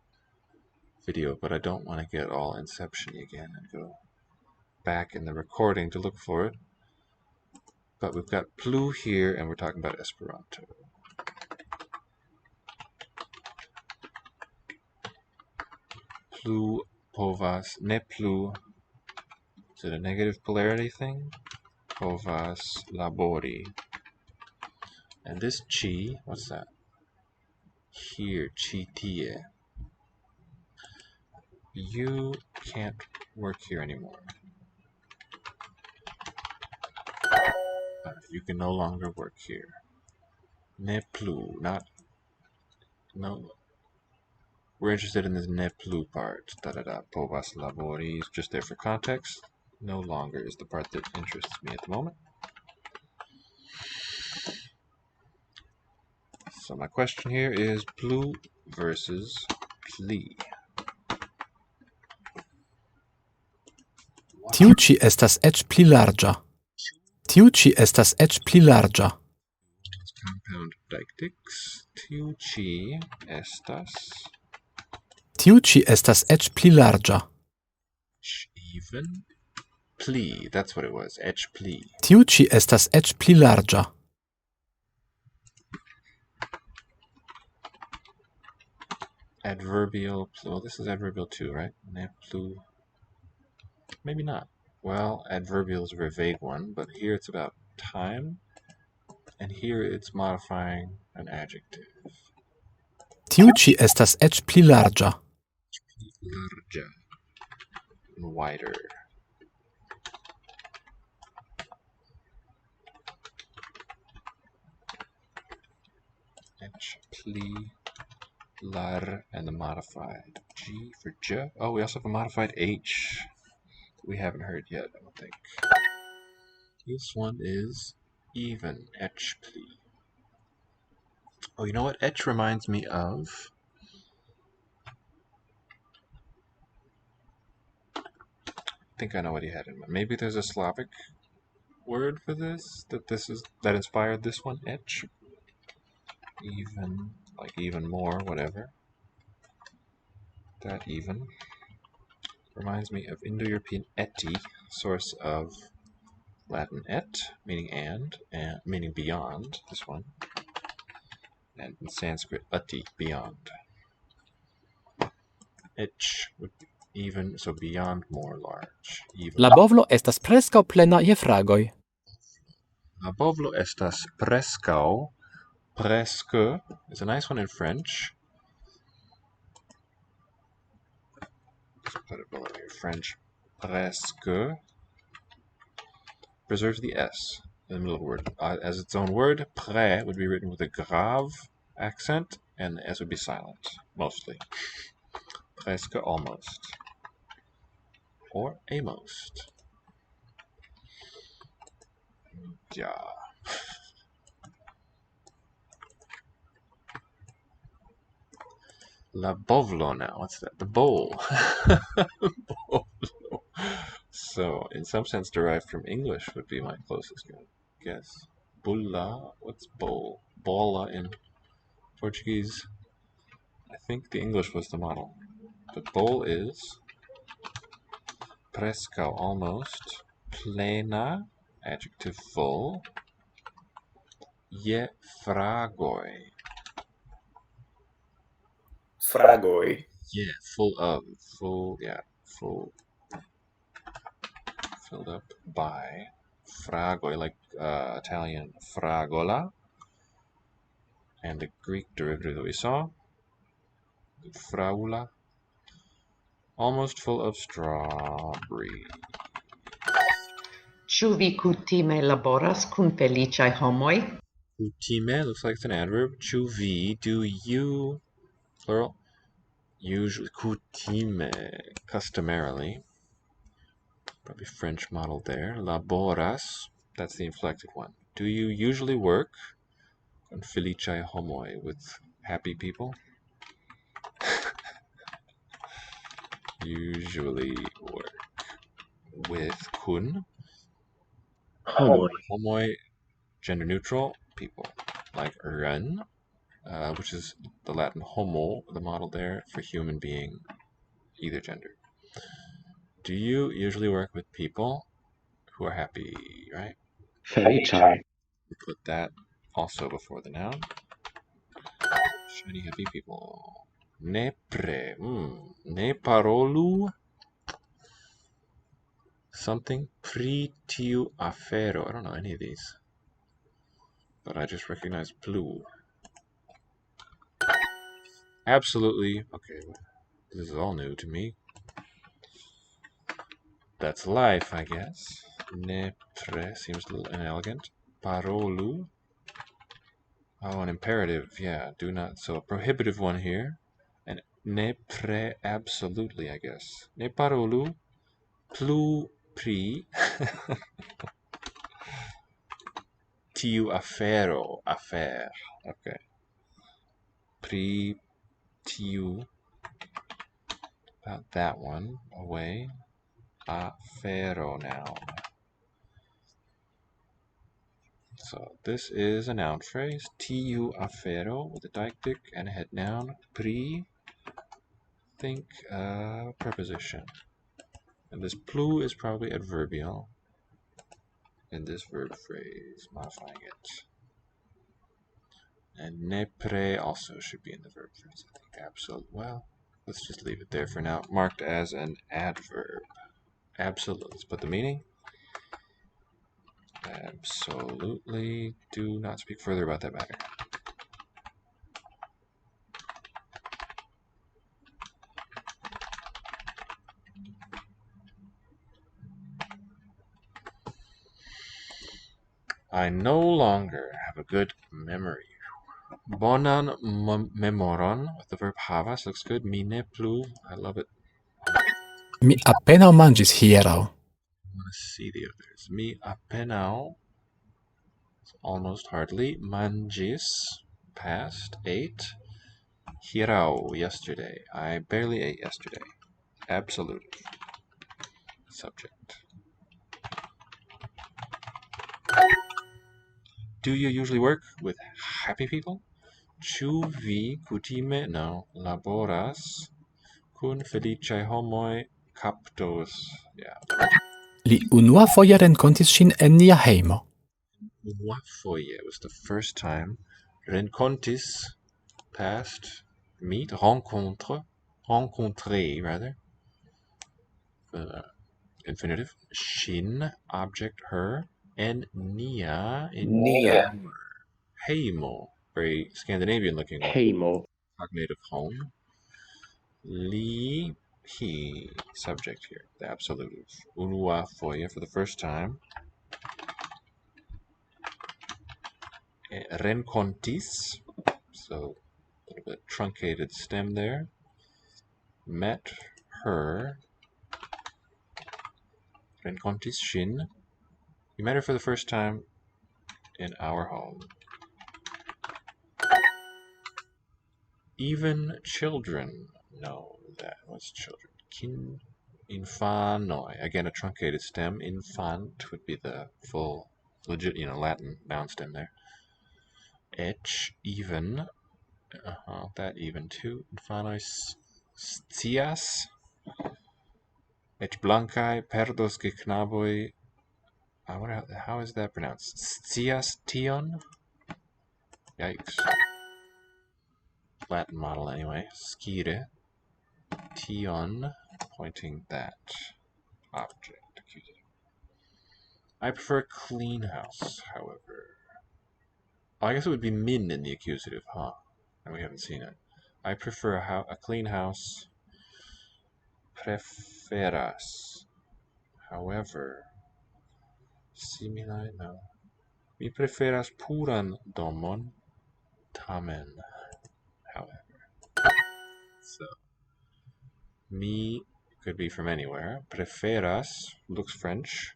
S1: video, but I don't want to get all Inception-y again and go back in the recording to look for it. But we've got plu here, and we're talking about Esperanto. Plu povas, ne plu. Is it a negative polarity thing? Povas labori. And this chi, what's that? Here, chi tie. You can't work here anymore. You can no longer work here. Ne plu, not, no. We're interested in this ne plu part. Da-da-da, povas labori is just there for context. No longer is the part that interests me at the moment. So my question here is plu versus pli.
S5: Tiu ci estas ec pli larĝa. Tiu ci estas ec pli larĝa.
S1: Compound deictics. Tiu ci estas.
S5: Tiu ci estas ec pli larĝa.
S1: Even pli. That's what it was. Ec pli.
S5: Tiu ci estas ec pli larĝa.
S1: Adverbial. Well, this is adverbial too, right? Ne plu. Maybe not. Well, adverbial is a very vague one, but here it's about time, and here it's modifying an adjective.
S5: Tiu ci estas ec pli larĝa.
S1: Larĝa. Wider. Ec pli lar, and the modified G for J. Oh, we also have a modified H. We haven't heard yet, I don't think. This one is even. Ec pli. Oh, you know what? Ec reminds me of. I think I know what he had in mind. Maybe there's a Slavic word for this that inspired this one. Ec. Even, like even more, whatever. That even reminds me of Indo-European eti, source of Latin et, meaning and meaning beyond, this one. And in Sanskrit, ati, beyond. Ec would even, so beyond, more, large. Even.
S5: La bovlo estas preskaŭ plena je fragoj.
S1: La bovlo estas preskaŭ, presque, is a nice one in French. Let's put it below here. French, presque, preserves the S in the middle of the word. As its own word, près would be written with a grave accent, and the S would be silent, mostly. Presque, almost. Or amost. Yeah. La bovlo now. What's that? The bowl. Bovlo. So, in some sense, derived from English would be my closest guess. Bulla. What's bowl? Bola in Portuguese. I think the English was the model. But bowl is presque, almost. Plena, adjective full. Je fragoi.
S7: Fragoi.
S1: Yeah, full of. Full, yeah, full. Filled up by. Fragoi, like Italian fragola. And the Greek derivative that we saw. Fraula. Almost full of strawberry.
S8: Ĉu vi kutime laboras kun feliĉaj homoj?
S1: Kutime looks like it's an adverb. Ĉu vi, do you, plural. Usually, kutime, customarily. Probably French model there. Laboras, that's the inflected one. Do you usually work? Con felicae homoi, with happy people? Usually work with kun. Homoi, gender neutral, people. Like ren, which is the Latin homo, the model there for human being. either gender. Do you usually work with people who are happy, right?
S9: Felice.
S1: We put that also before the noun. Shiny happy people. Nepre. Ne parolu. Something pri tiu afero. I don't know any of these. But I just recognize plu. Absolutely. Okay. This is all new to me. That's life, I guess. Nepre seems a little inelegant. Parolu. Oh, an imperative. Yeah, do not. So a prohibitive one here. And nepre absolutely, I guess. Ne parolu plu pri tiu afero. Affair. Okay. Pri tiu. About that one. Away. Afero noun. So this is a noun phrase. Tiu afero with a deictic and a head noun. Pri. Think preposition. And this plu is probably adverbial in this verb phrase, modifying it. And nepre also should be in the verb phrase, I think. Absolutely. Well, let's just leave it there for now. Marked as an adverb. Absolutely. Let's put the meaning. Absolutely. Do not speak further about that matter. I no longer have a good memory. Bonan memoron with the verb havas looks good. Mi ne plu. I love it.
S5: Mi apenaŭ manĝis hieraŭ.
S1: I want to see the others. Mi apenaŭ. Almost hardly. Manĝis. Past. Ate. Hieraŭ. Yesterday. I barely ate yesterday. Absolute. Subject. Do you usually work with happy people? Ĉu vi kutime laboras kun feliĉaj homoj kaptos? Yeah.
S5: Li unuafoje renkontis ŝin en nia hejmo.
S1: Unuafoje was the first time. Renkontis, past, meet, rencontre, rencontrer rather. Infinitive. Shin, object, her, and nia, in
S7: Nia.
S1: heimo, very Scandinavian looking one.
S9: Heimo.
S1: Cognative home. Li, he, subject here, the absolutive. Unuafoje for the first time. Renkontis, so a little bit truncated stem there. Met her. Renkontis shin. We met her for the first time in our home. Even children know that. What's children? Kin infanoi. Again, a truncated stem. Infant would be the full, legit, Latin noun stem there. Etch, even. That even too. Infanoi scias. Etch blancai perdos ge knaboi. I wonder how is that pronounced? Scias tion? Yikes. Latin model anyway. Scire. Tion, pointing that object. Accusative. I prefer a clean house, however. Oh, I guess it would be min in the accusative, huh? And we haven't seen it. I prefer a clean house. Preferas. However. Simile, no. Mi preferas puran domon. Tamen. However. So. Mi could be from anywhere. Preferas looks French.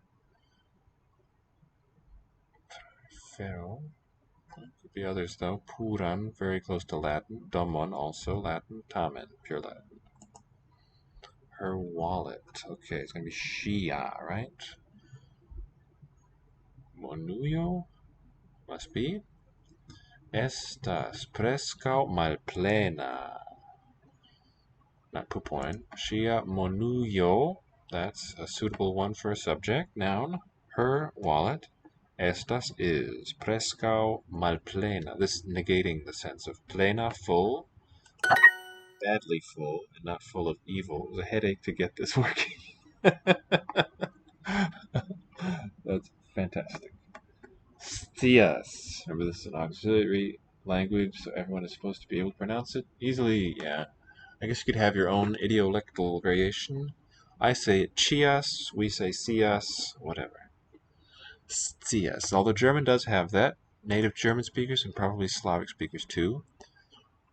S1: Prefero. Could be others though. Puran, very close to Latin. Domon, also Latin. Tamen, pure Latin. Her wallet. Okay, it's gonna be Shia, right? Monuyo? Must be. Estas preskaŭ malplena. not pupoin. Ŝia monujo, that's a suitable one for a subject, noun. Her wallet, estas is, preskaŭ malplena, this negating the sense of plena, full, badly full, and not full of evil. It was a headache to get this working. That's fantastic. Stias. Remember, this is an auxiliary language, so everyone is supposed to be able to pronounce it easily. Yeah. I guess you could have your own idiolectal variation. I say chias, we say sias, whatever. Stias. Although German does have that, native German speakers and probably Slavic speakers too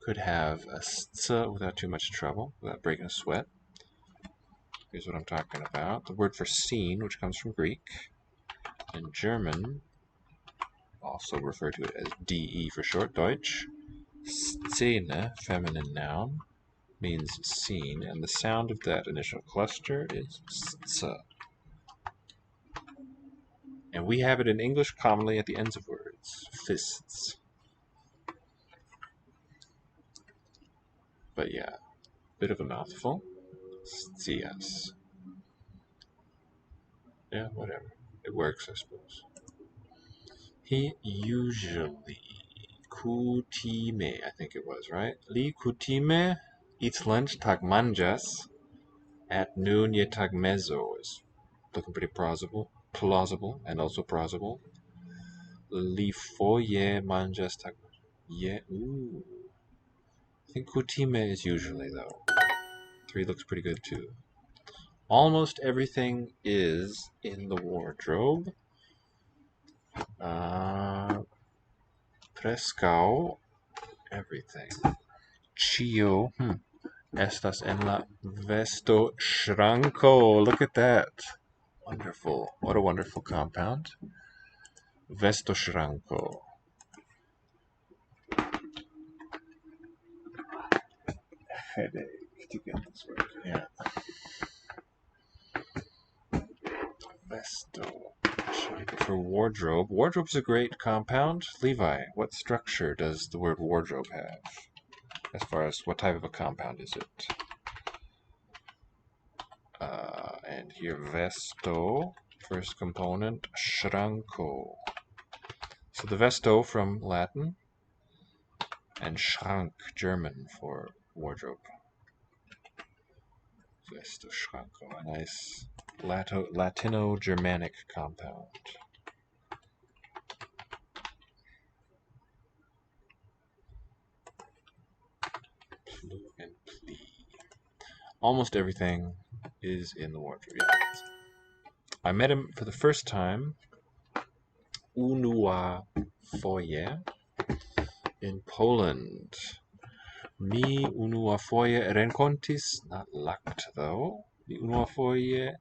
S1: could have a st without too much trouble, without breaking a sweat. Here's what I'm talking about. The word for scene, which comes from Greek. In German, also refer to it as DE for short, Deutsch. Szene, feminine noun, means scene, and the sound of that initial cluster is st. And we have it in English commonly at the ends of words, fists. But yeah, bit of a mouthful. Stias. Yeah, whatever. It works, I suppose. He usually, kutime, I think it was, right? Li kutime eats lunch tagmanjas at noon ye tagmezo is looking pretty plausible, and also plausible. Li foje manjas tagmanjas. Yeah, ooh. I think kutime is usually, though. 3 looks pretty good, too. Almost everything is in the wardrobe. Preskaŭ everything. Ĉio estas en la vestoŝranko. Look at that. Wonderful. What a wonderful compound. Vestoŝranko. Headache to get this word. Yeah. Vesto. For wardrobe. Wardrobe's a great compound. Levi, what structure does the word wardrobe have? As far as what type of a compound is it? And here, vesto, first component, shranko. So the vesto from Latin, and schrank, German, for wardrobe. Vesto, shranko, a nice Latino-Germanic compound. Plu and pli. Almost everything is in the wardrobe. Yeah. I met him for the first time, unua foje, in Poland. Mi unuafoje renkontis, not lucked though, mi unuafoje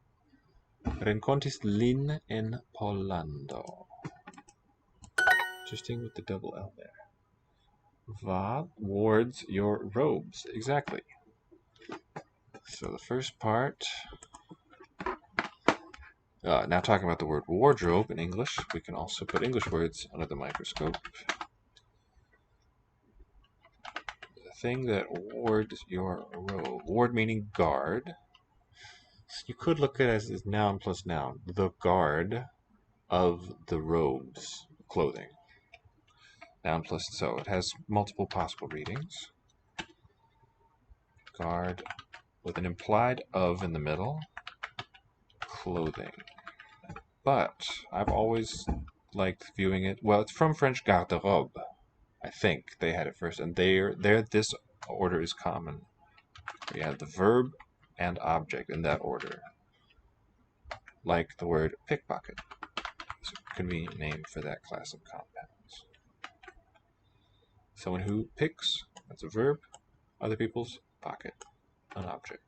S1: renkontis lin en Pollando. Interesting with the double L there. Vad wards your robes, exactly. So the first part, now talking about the word wardrobe in English, we can also put English words under the microscope. The thing that wards your robe, ward meaning guard. So you could look at it as noun plus noun, the guard of the robes, clothing. Noun plus, so it has multiple possible readings. Guard with an implied of in the middle, clothing. But I've always liked viewing it, well, it's from French garde-robe. I think they had it first, and this order is common. We have the verb and object in that order. Like the word pickpocket. It's a convenient name for that class of compounds. Someone who picks, that's a verb. Other people's pocket, an object.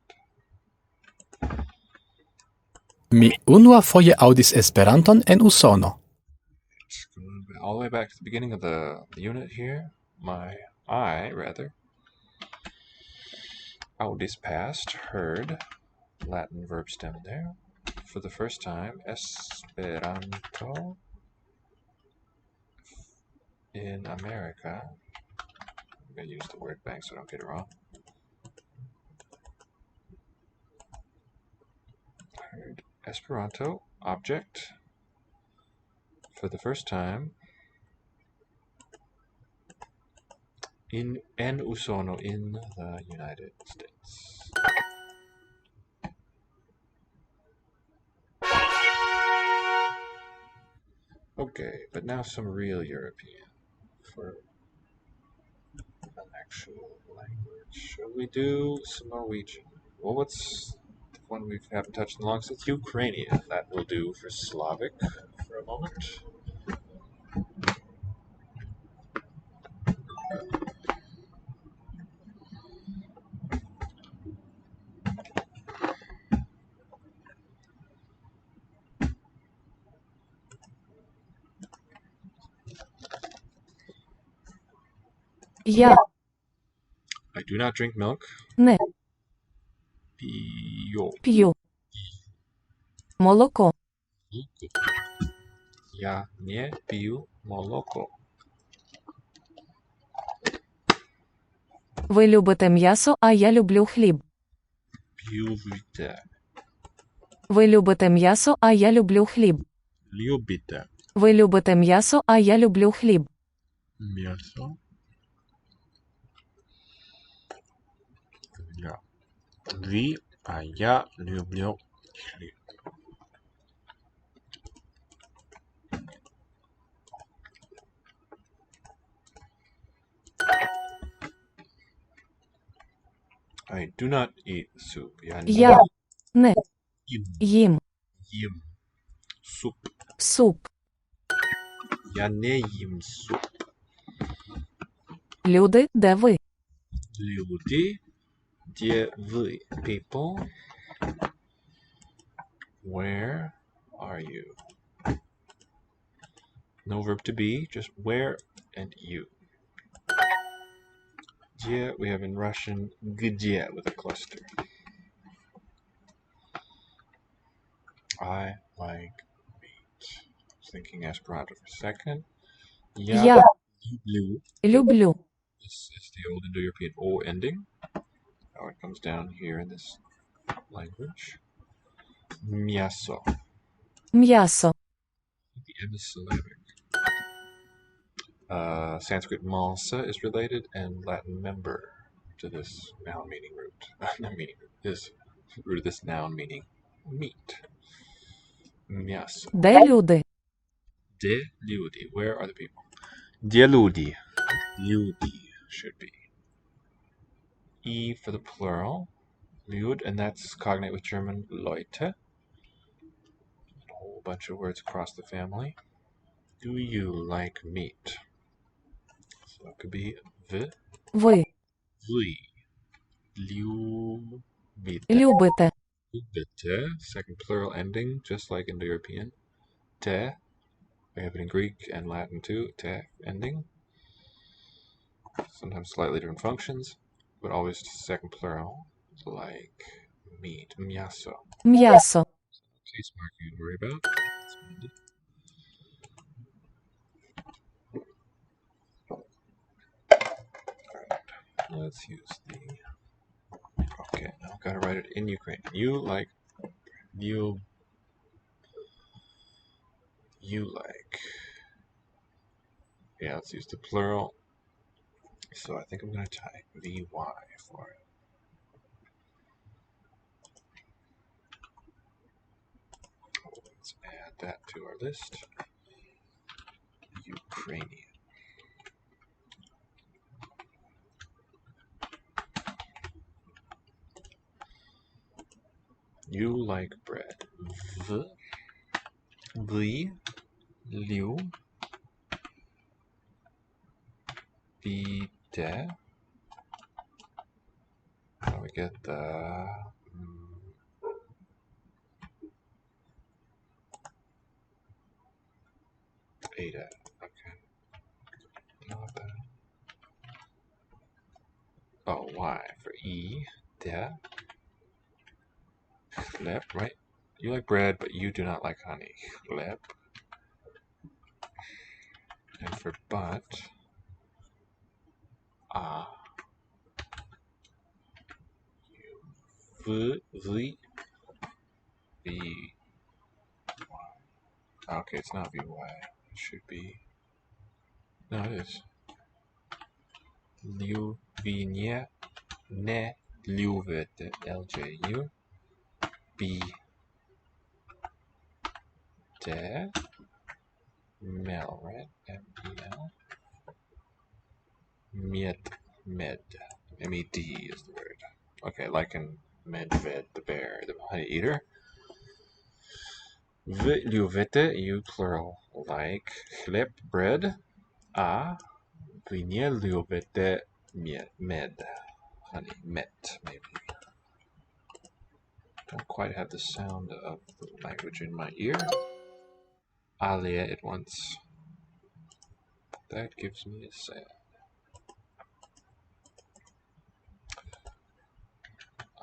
S5: Mi unuafoje aŭdis Esperanton en Usono.
S1: All the way back to the beginning of the unit here. I audis past, heard, Latin verb stem there. For the first time, Esperanto in America. I'm going to use the word bank so I don't get it wrong. Heard Esperanto object for the first time en Usono in the United States. Okay, but now some real European for an actual language. Shall we do some Norwegian? Well, what's the one we haven't touched in long? It's Ukrainian. That will do for Slavic for a moment.
S2: Я.
S1: I do not drink milk.
S2: Не.
S1: Pio.
S2: П'ю. Молоко.
S1: Я не пью молоко.
S2: Ви любите м'ясо, а я люблю хліб.
S1: Любите.
S2: Ви любите м'ясо, а я люблю хліб.
S1: Любите.
S2: Ви любите м'ясо, а я люблю хліб.
S1: Мясо. Я. Ви, а я люблю хлеб. I do not eat soup.
S2: Я. Не.
S1: Їм.
S2: Їм.
S1: Їм. Суп.
S2: Суп.
S1: Я не їм суп.
S2: Люди, де ви?
S1: Люди. Де ви? People. Where are you? No verb to be, just where and you. Где we have in Russian где with a cluster. I like meat. I was thinking Esperanto for a second.
S2: Я.
S1: Люблю.
S2: Люблю.
S1: This is the old Indo-European O ending. How it comes down here in this language. Miaso.
S2: М'ясо.
S1: The M is syllabic. Sanskrit mansa is related, and Latin member to this noun meaning root. Not meaning root. This root of this noun meaning meat. Miaso.
S2: Де люди?
S1: De люди. Where are the people? De люди. Люди should be. E for the plural. Lud, and that's cognate with German Leute. A whole bunch of words across the family. Do you like meat? So it could be v,
S2: Ви.
S1: вы. Любите.
S2: Любите.
S1: Любите. Second plural ending, just like Indo-European. Te. We have it in Greek and Latin too. Te ending. Sometimes slightly different functions, but always second plural, like meat. Miaso.
S2: М'ясо.
S1: Case mark you worry about. Alright, let's use the. Okay, now I've got to write it in Ukrainian. You like. You like. Yeah, let's use the plural. So I think I'm going to type VY for it. Let's add that to our list. Ukrainian. You like bread. V. Вы. Любите. Now we get the Ada. Okay. Not that. Oh, Y for E. De. Chleb, right? You like bread, but you do not like honey. Chleb. And for but, Вы. V. Okay, it's not VY. It should be. No, it is. Ljubvinje ne ljubite. LJU. B. De. Mel, right? MEL. Med. MED is the word. Okay, like in Medved, the bear, the honey eater. V ljubite, you plural, like chleb, bread. A. Vy nie ljubite med. Honey, met, maybe. Don't quite have the sound of the language in my ear. Alia at once. That gives me a sound.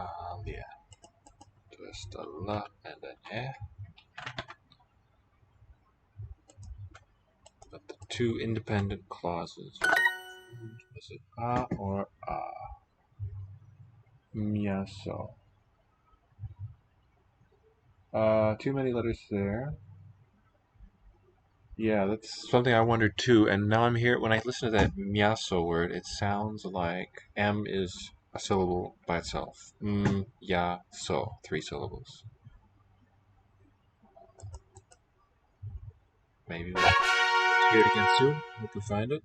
S1: Alia. Just a la and an eh. But the two independent clauses. Is it a or a? Miaso. Too many letters there. Yeah, that's something I wondered too. And now I'm here. When I listen to that miaso word, it sounds like M is a syllable by itself. Ya, so. 3 syllables. Maybe we'll hear it again soon. Hope we find it.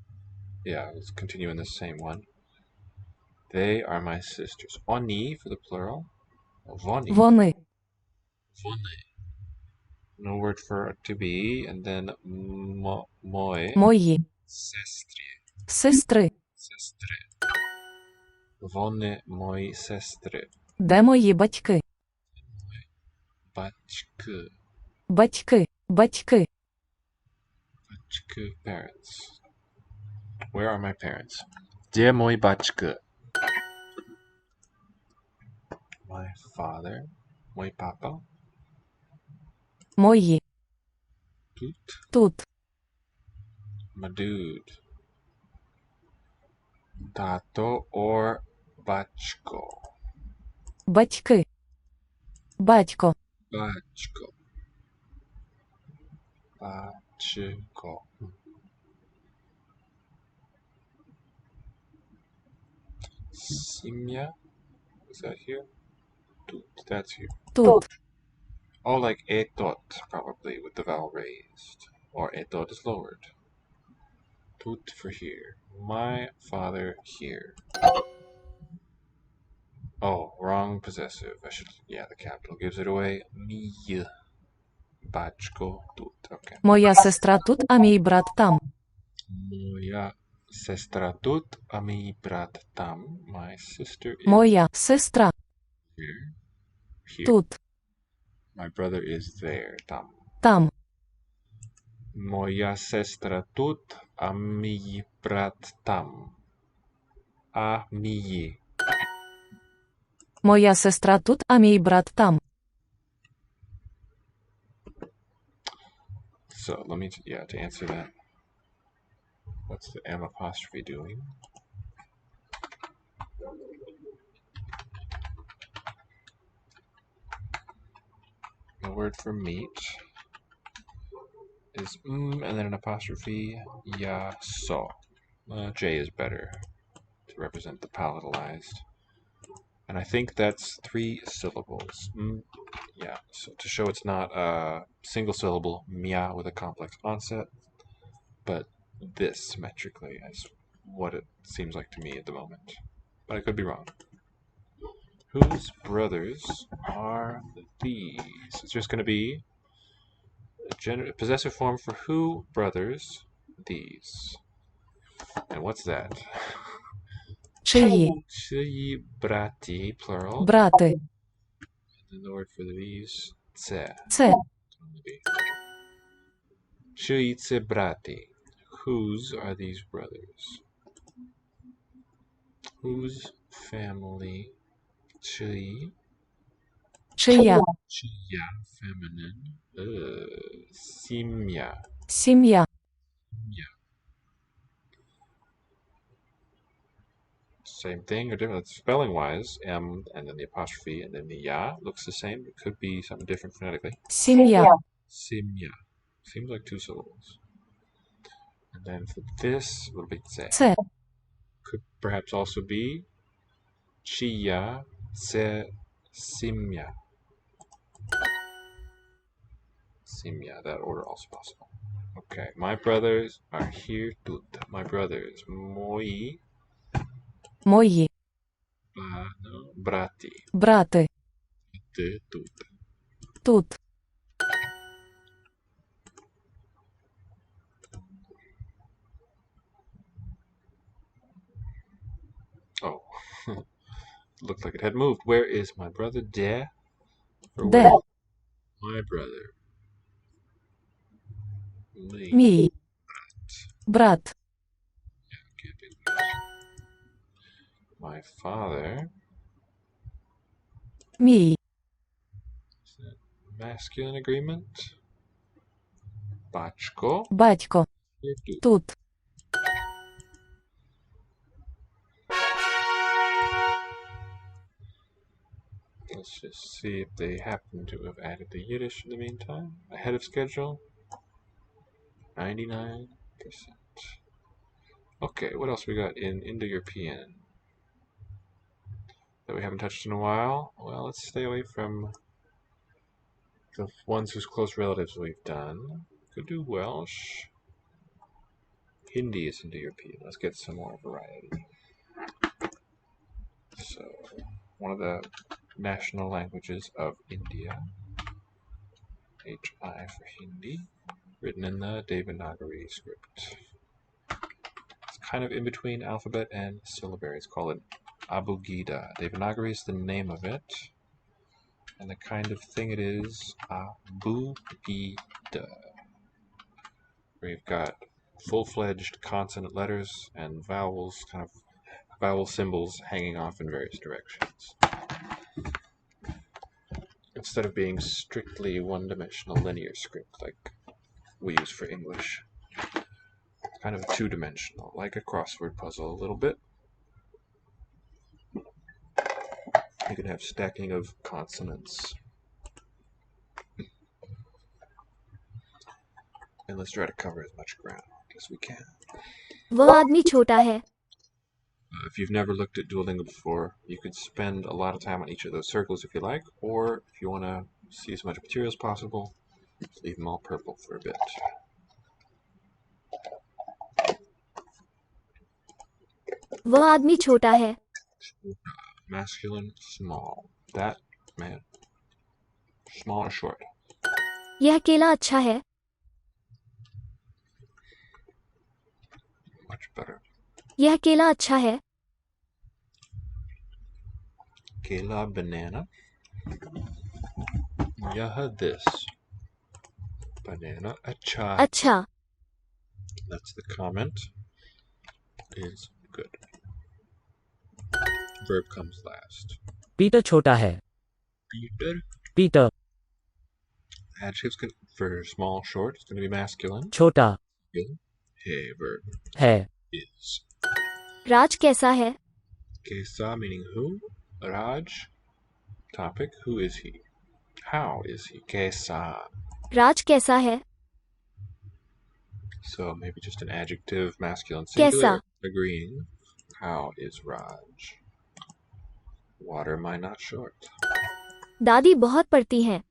S1: Yeah, let's continue in the same one. They are my sisters. Oni for the plural. Voni.
S2: Вони.
S1: Voni. No word for to be. And then moi.
S2: Мої.
S1: Sestri.
S2: Сестри.
S1: Sestry. Вони мої сестри.
S2: Де мої батьки?
S1: Батьки.
S2: Батьки. Батьки.
S1: Батьки. Parents. Where are my parents? Де мої батьки? My father. Мой папа.
S2: Мої.
S1: Тут.
S2: Тут.
S1: My dude. Тато or батько.
S2: Батьки. Батько.
S1: Батько. Батько. Сім'я. Is that here? Тут. That's here.
S2: Тут.
S1: Oh, like etot, probably, with the vowel raised. Or etot is lowered. Tut for here. My father here. Oh, wrong possessive. I should, yeah, the capital gives it away. Mій батько тут. Okay.
S2: Моя сестра тут, а мій брат там.
S1: Моя сестра тут, а мій брат там. My sister is
S2: Моя сестра
S1: here. Here.
S2: тут.
S1: My brother is there. Там.
S2: Там.
S1: Моя сестра тут, а мій брат там. А мій.
S2: Моя сестра тут, а мій брат там.
S1: So let me, to answer that. What's the M apostrophe doing? The word for meat is and then an apostrophe, ya, so. J is better to represent the palatalized. And I think that's 3 syllables. Yeah, so to show it's not a single syllable, mia with a complex onset, but this metrically is what it seems like to me at the moment. But I could be wrong. Whose brothers are these? It's just going to be a possessive form for who brothers these. And what's that?
S2: Чиї?
S1: Чиї брати, plural.
S2: Брати.
S1: And the word for these, це.
S2: Це.
S1: Чиї це брати? Whose are these brothers? Whose family? Чиї?
S2: Чия?
S1: Чия, feminine. Сім'я.
S2: Сім'я.
S1: same thing or different. Spelling wise, M and then the apostrophe and then the ya looks the same. It could be something different phonetically.
S2: Сім'я.
S1: Simya. Seems like two syllables. And then for this, it'll be tse.
S2: Це.
S1: Could perhaps also be chiya tse simya. Simya, that order also possible. Okay, my brothers are here tut. My brothers, moi
S2: Мої.
S1: brati.
S2: Брати.
S1: Te tut.
S2: Тут.
S1: Oh, looked like it had moved. Where is my brother? De? Or
S2: Де?
S1: where? My brother. Me.
S2: Мій. Брат.
S1: Can't be my father.
S2: Мій.
S1: Is that masculine agreement? Bachko.
S2: Батько.
S1: Here tut.
S2: Тут.
S1: Let's just see if they happen to have added the Yiddish in the meantime. Ahead of schedule. 99%. Okay, what else we got in Indo-European that we haven't touched in a while? Well, let's stay away from the ones whose close relatives we've done. Could do Welsh. Hindi is Indo-European. Let's get some more variety. So, one of the national languages of India. HI for Hindi. Written in the Devanagari script. It's kind of in between alphabet and syllabary. It's called an Abugida. Devanagari is the name of it. And the kind of thing it is, Abugida. Where you've got full-fledged consonant letters and vowels, kind of vowel symbols hanging off in various directions. Instead of being strictly one-dimensional linear script like we use for English. It's kind of two-dimensional, like a crossword puzzle a little bit. You can have stacking of consonants. And let's try to cover as much ground as we can.
S10: वो आदमी छोटा है.
S1: If you've never looked at Duolingo before, you could spend a lot of time on each of those circles if you like, or if you want to see as much material as possible, just leave them all purple for a bit.
S10: वो आदमी छोटा है.
S1: Masculine, small. That man. Small or short?
S10: यह केला अच्छा है.
S1: Much better.
S10: यह केला अच्छा है.
S1: Kela, banana. Yaha, this. Banana, acha.
S10: अच्छा.
S1: That's the comment. Is good. Verb comes last.
S11: Peter छोटा है.
S1: Peter.
S11: Peter.
S1: Adjectives for small, short. It's going to be masculine.
S11: छोटा.
S1: Hey, verb.
S11: है.
S1: Is.
S10: राज कैसा है?
S1: Kesa meaning who? Raj. Topic. Who is he? How is he? Kesa.
S10: राज कैसा है?
S1: So maybe just an adjective, masculine, singular.
S10: कैसा?
S1: Agreeing. How is Raj? Water am I not short?
S10: दादी बहुत पढ़ती हैं.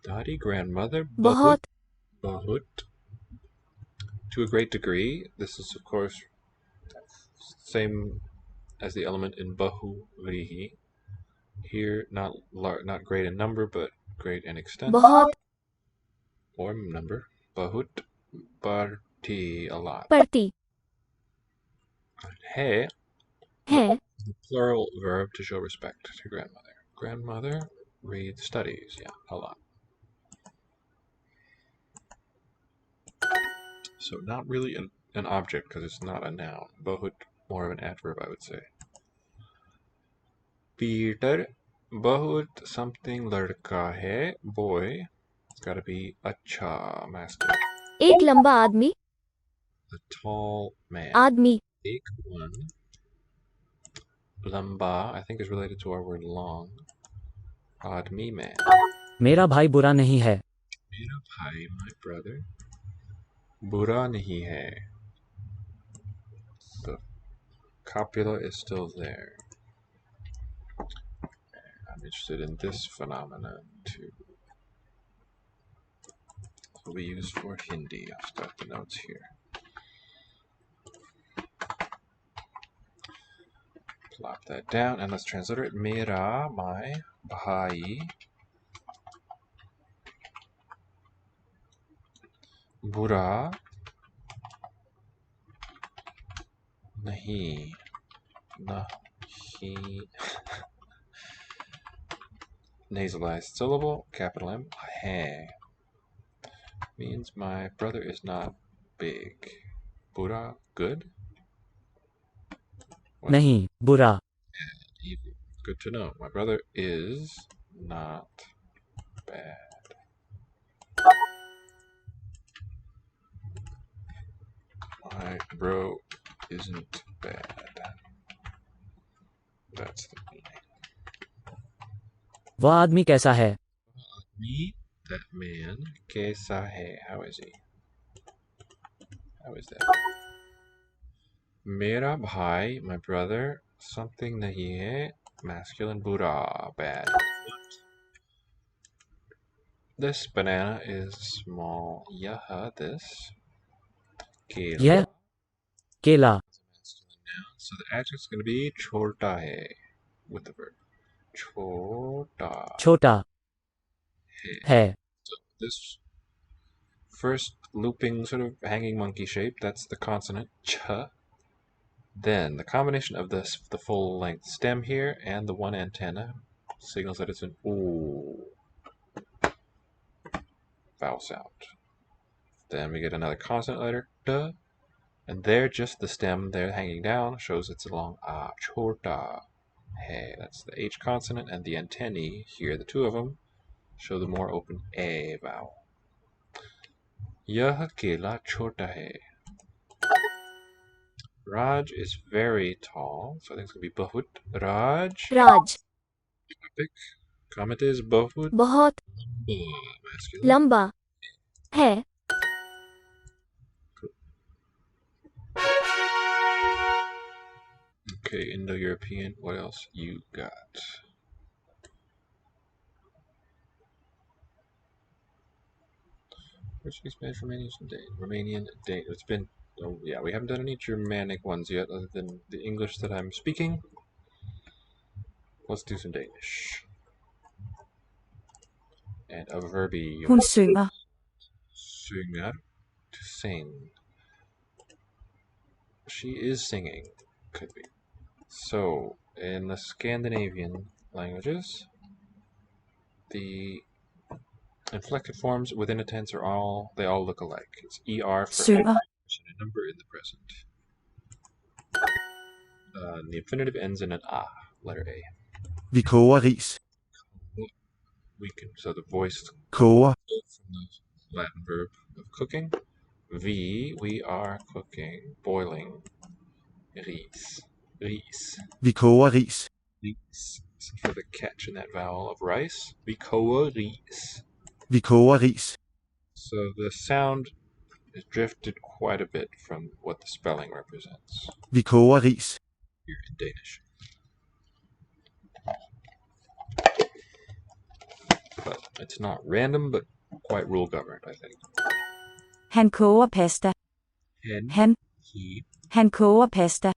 S1: Dadi, grandmother.
S10: बहुत.
S1: Bahut. To a great degree. This is, of course, same as the element in bahu rihi. Here, not great in number, but great in extent.
S10: बहुत.
S1: Or number. Bahut. Barti, a lot.
S10: पढ़ती.
S1: Hey.
S10: है.
S1: The plural verb to show respect to grandmother. Grandmother reads, studies. Yeah, a lot. So not really an object because it's not a noun. Bahut, more of an adverb, I would say. Peter, bahut something ladka hai, boy. It's got to be acha, masculine.
S10: एक लंबा आदमी.
S1: A tall man.
S10: आदमी.
S1: Take one. Lamba, I think, is related to our word long. Admi man.
S11: मेरा भाई बुरा नहीं है.
S1: Mera bhai, my brother. Bura nahi hai. The copula is still there. I'm interested in this phenomenon too. This will be used for Hindi. I'll start the notes here. Plop that down and let's transliterate. Mera, my bhai. Bura nahi. Nahi. Nasalized syllable, capital M. Hai. Means my brother is not big. Bura, good? What?
S11: नहीं, बुरा.
S1: Evil. Good to know. My brother is not bad. My bro isn't bad. That's the meaning.
S11: वह आदमी कैसा है?
S1: Me, that man, kaisa hai. How is he? How is that? Mera bhai, my brother, something nahi hai. Masculine, bura, bad. This banana is small. Yaha, this. Kela.
S11: यह केला.
S1: So the adjective is going to be chota hai with the verb. Chota
S11: छोटा है.
S1: So this first looping sort of hanging monkey shape, that's the consonant ch. Then the combination of the full length stem here and the one antenna signals that it's an oo vowel sound. Then we get another consonant letter d, and there just the stem there hanging down shows it's a long ah. Chota. Hey, that's the H consonant, and the antennae here, the two of them, show the more open A vowel. Yah kela chota hai. Raj is very tall, so I think it's going to be bahut. Raj.
S10: Raj.
S1: Topic. Comment is bahut.
S10: बहुत
S1: Masculine.
S10: लंबा है.
S1: Okay, Indo-European. What else you got? Portuguese, Spanish, Romanian, Danish. It's been, oh yeah, we haven't done any Germanic ones yet, other than the English that I'm speaking. Let's do some Danish. And a verbi.
S8: Hun synger.
S1: Synger, to sing. She is singing. Could be. So, in the Scandinavian languages, the inflected forms within a tense they all look alike. It's ER for
S8: Synger.
S1: a number in the present. The infinitive ends in an A, letter A.
S12: Vi koger ris.
S1: So the voice
S12: Koger.
S1: from the Latin verb of cooking. We are cooking, boiling, ris. Ris.
S12: Vi koger ris.
S1: Ris. So for the catch in that vowel of rice, vi koger ris.
S12: Vi koger ris.
S1: So the sound is drifted quite a bit from what the spelling represents.
S12: Vi koger ris.
S1: Here in Danish. But it's not random, but quite rule governed, I think.
S8: Han koger pasta. Han koger pasta.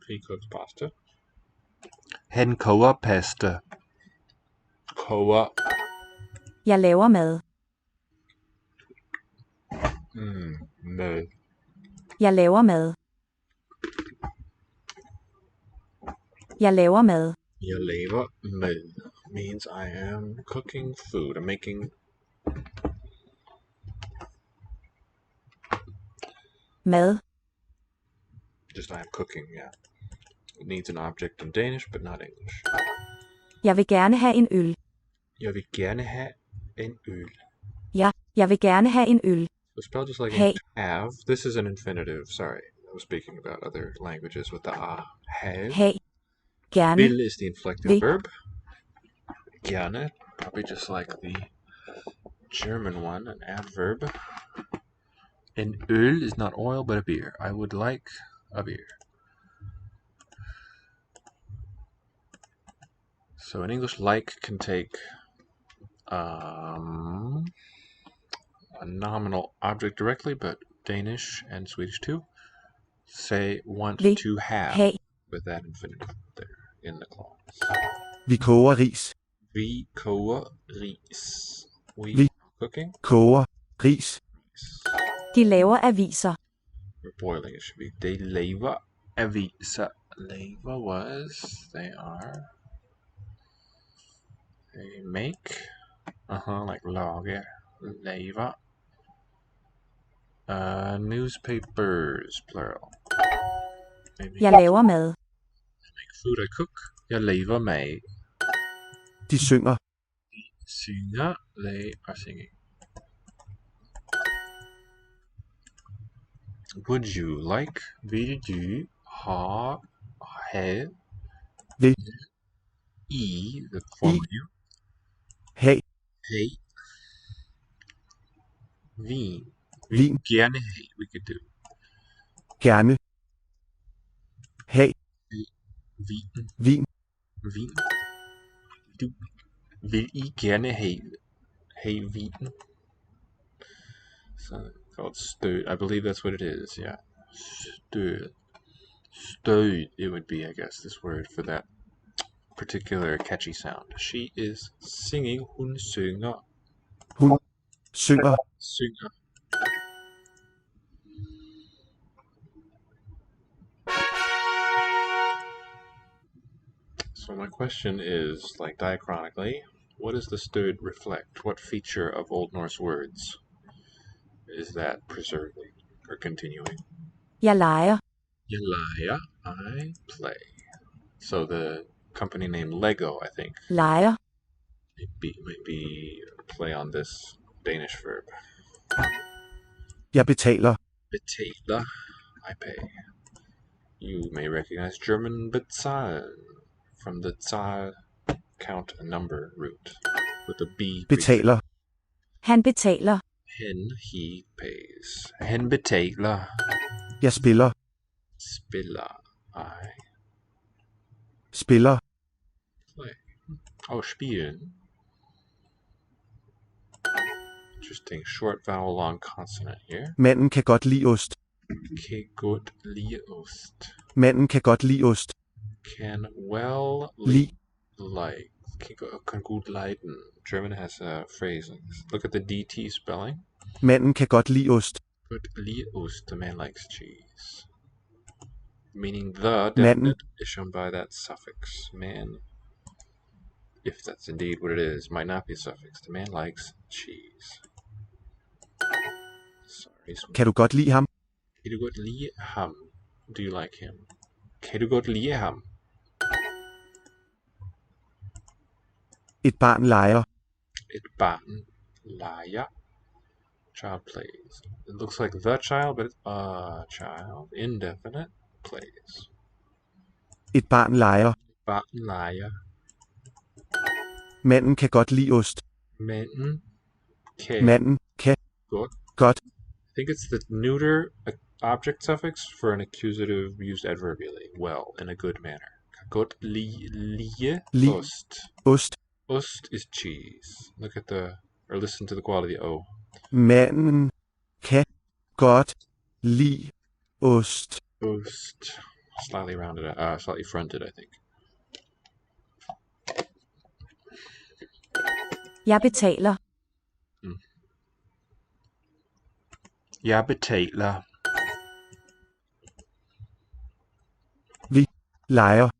S1: He cooks pasta.
S12: Han koger pasta.
S1: Koger.
S8: Jeg laver mad.
S1: Mad.
S8: Jeg laver mad. Jeg laver mad.
S1: Jeg laver mad means I am cooking food. I'm making
S8: mad.
S1: Just I am cooking, yeah. It needs an object in Danish, but not English.
S8: Jeg vil gerne have en øl.
S1: Jeg vil gerne have en øl.
S8: Ja, jeg vil gerne have en øl.
S1: So spelled just like
S8: Hey.
S1: have. This is an infinitive. Sorry, I was speaking about other languages with the ah. Have.
S8: Have.
S10: Gerne.
S1: Will is the inflected
S10: Vil.
S1: verb. Gerne, probably just like the German one, an adverb. An öl is not oil, but a beer. I would like a beer. So in English, like can take a nominal object directly, but Danish and Swedish too say want
S10: Vil
S1: to have
S10: have.
S1: with that infinitive there in the clause.
S12: Vi koger ris.
S1: Vi koger ris. We
S12: Vi
S1: cooking.
S12: koger ris.
S10: De laver aviser.
S1: We're boiling. It should be they laver aviser. Laver was they are. They make. Like lager. Laver. Newspapers, plural. Maybe.
S10: Jeg laver mad.
S1: Make food I cook. Jeg laver mad.
S12: De synger.
S1: Synger. They are singing. Would you like? Vil du ha? Have?
S12: Vil
S1: I, the form of you.
S12: have
S1: Hey. Vin. Vi
S12: vin.
S1: gerne have. We could do.
S12: Gerne. Have
S1: Vin.
S12: vin.
S1: Vin. Du. Vil I gerne have vin? So called stød. I believe that's what it is. Yeah. Stød. Stød. It would be, I guess, this word for that particular catchy sound. She is singing. Hun synger.
S12: Hun synger.
S1: Synger. So my question is, like diachronically, what does the stød reflect? What feature of Old Norse words is that preserving or continuing?
S10: Jeg leger.
S1: Jeg leger, I play. So the company name Lego, I think,
S10: Leger.
S1: might be a play on this Danish verb.
S12: Jeg betaler.
S1: Betaler, I pay. You may recognize German bezahlen from the Zahl count a number root with a B.
S12: Betaler.
S10: Han betaler.
S1: Hen, he pays. Hen betaler.
S12: Jeg spiller.
S1: Spiller, I
S12: Spiller.
S1: play. Oh, spielen. Interesting. Short vowel, long consonant here.
S12: Manden kan godt lide ost.
S1: Kan godt lide ost.
S12: Manden kan godt lide ost.
S1: Can well
S12: Li.
S1: like. Kan gut leiden. German has a phrase. Look at the DT spelling.
S12: Manden kan godt lide ost.
S1: Gut lide ost. The man likes cheese. Meaning the
S12: Manden.
S1: definite is shown by that suffix. Man, if that's indeed what it is, might not be a suffix. The man likes cheese. Sorry.
S12: Kan du godt lide ham?
S1: Kan du godt lide ham? Do you like him? Kan du godt lide ham?
S12: Et barn leger.
S1: Et barn leger. Child plays. It looks like the child, but it's a child. Indefinite plays.
S12: Et barn leger.
S1: Barn leger.
S12: Manden kan godt lide ost.
S1: Manden kan
S12: Manden kan
S1: godt.
S12: godt
S1: I think it's the neuter object suffix for an accusative used adverbially. Well, in a good manner. Kan godt lide
S12: Li.
S1: ost.
S12: ost.
S1: Ost is cheese. Look at or listen to the quality of the O.
S12: Manden kan godt lide ost.
S1: Ost. Slightly rounded, slightly fronted, I think.
S10: Jeg betaler.
S1: Jeg betaler.
S12: Vi leger.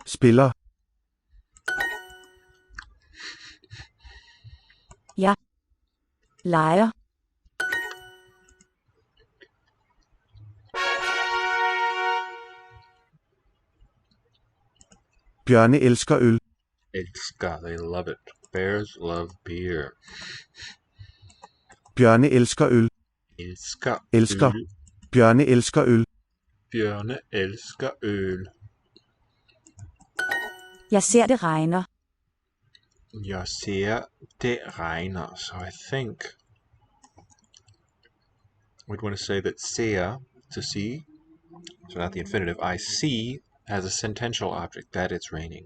S12: Spiller.
S10: Jeg leger.
S12: Bjørne elsker øl.
S1: Elsker, they love it. Bears love beer.
S12: Bjørne elsker øl.
S1: Elsker.
S12: Elsker.
S1: Øl.
S12: Bjørne elsker øl.
S1: Bjørne elsker øl.
S10: Jeg ser det regner.
S1: Jeg ser det regner. So I think we'd want to say that ser, to see, so not the infinitive, I see as a sentential object that it's raining.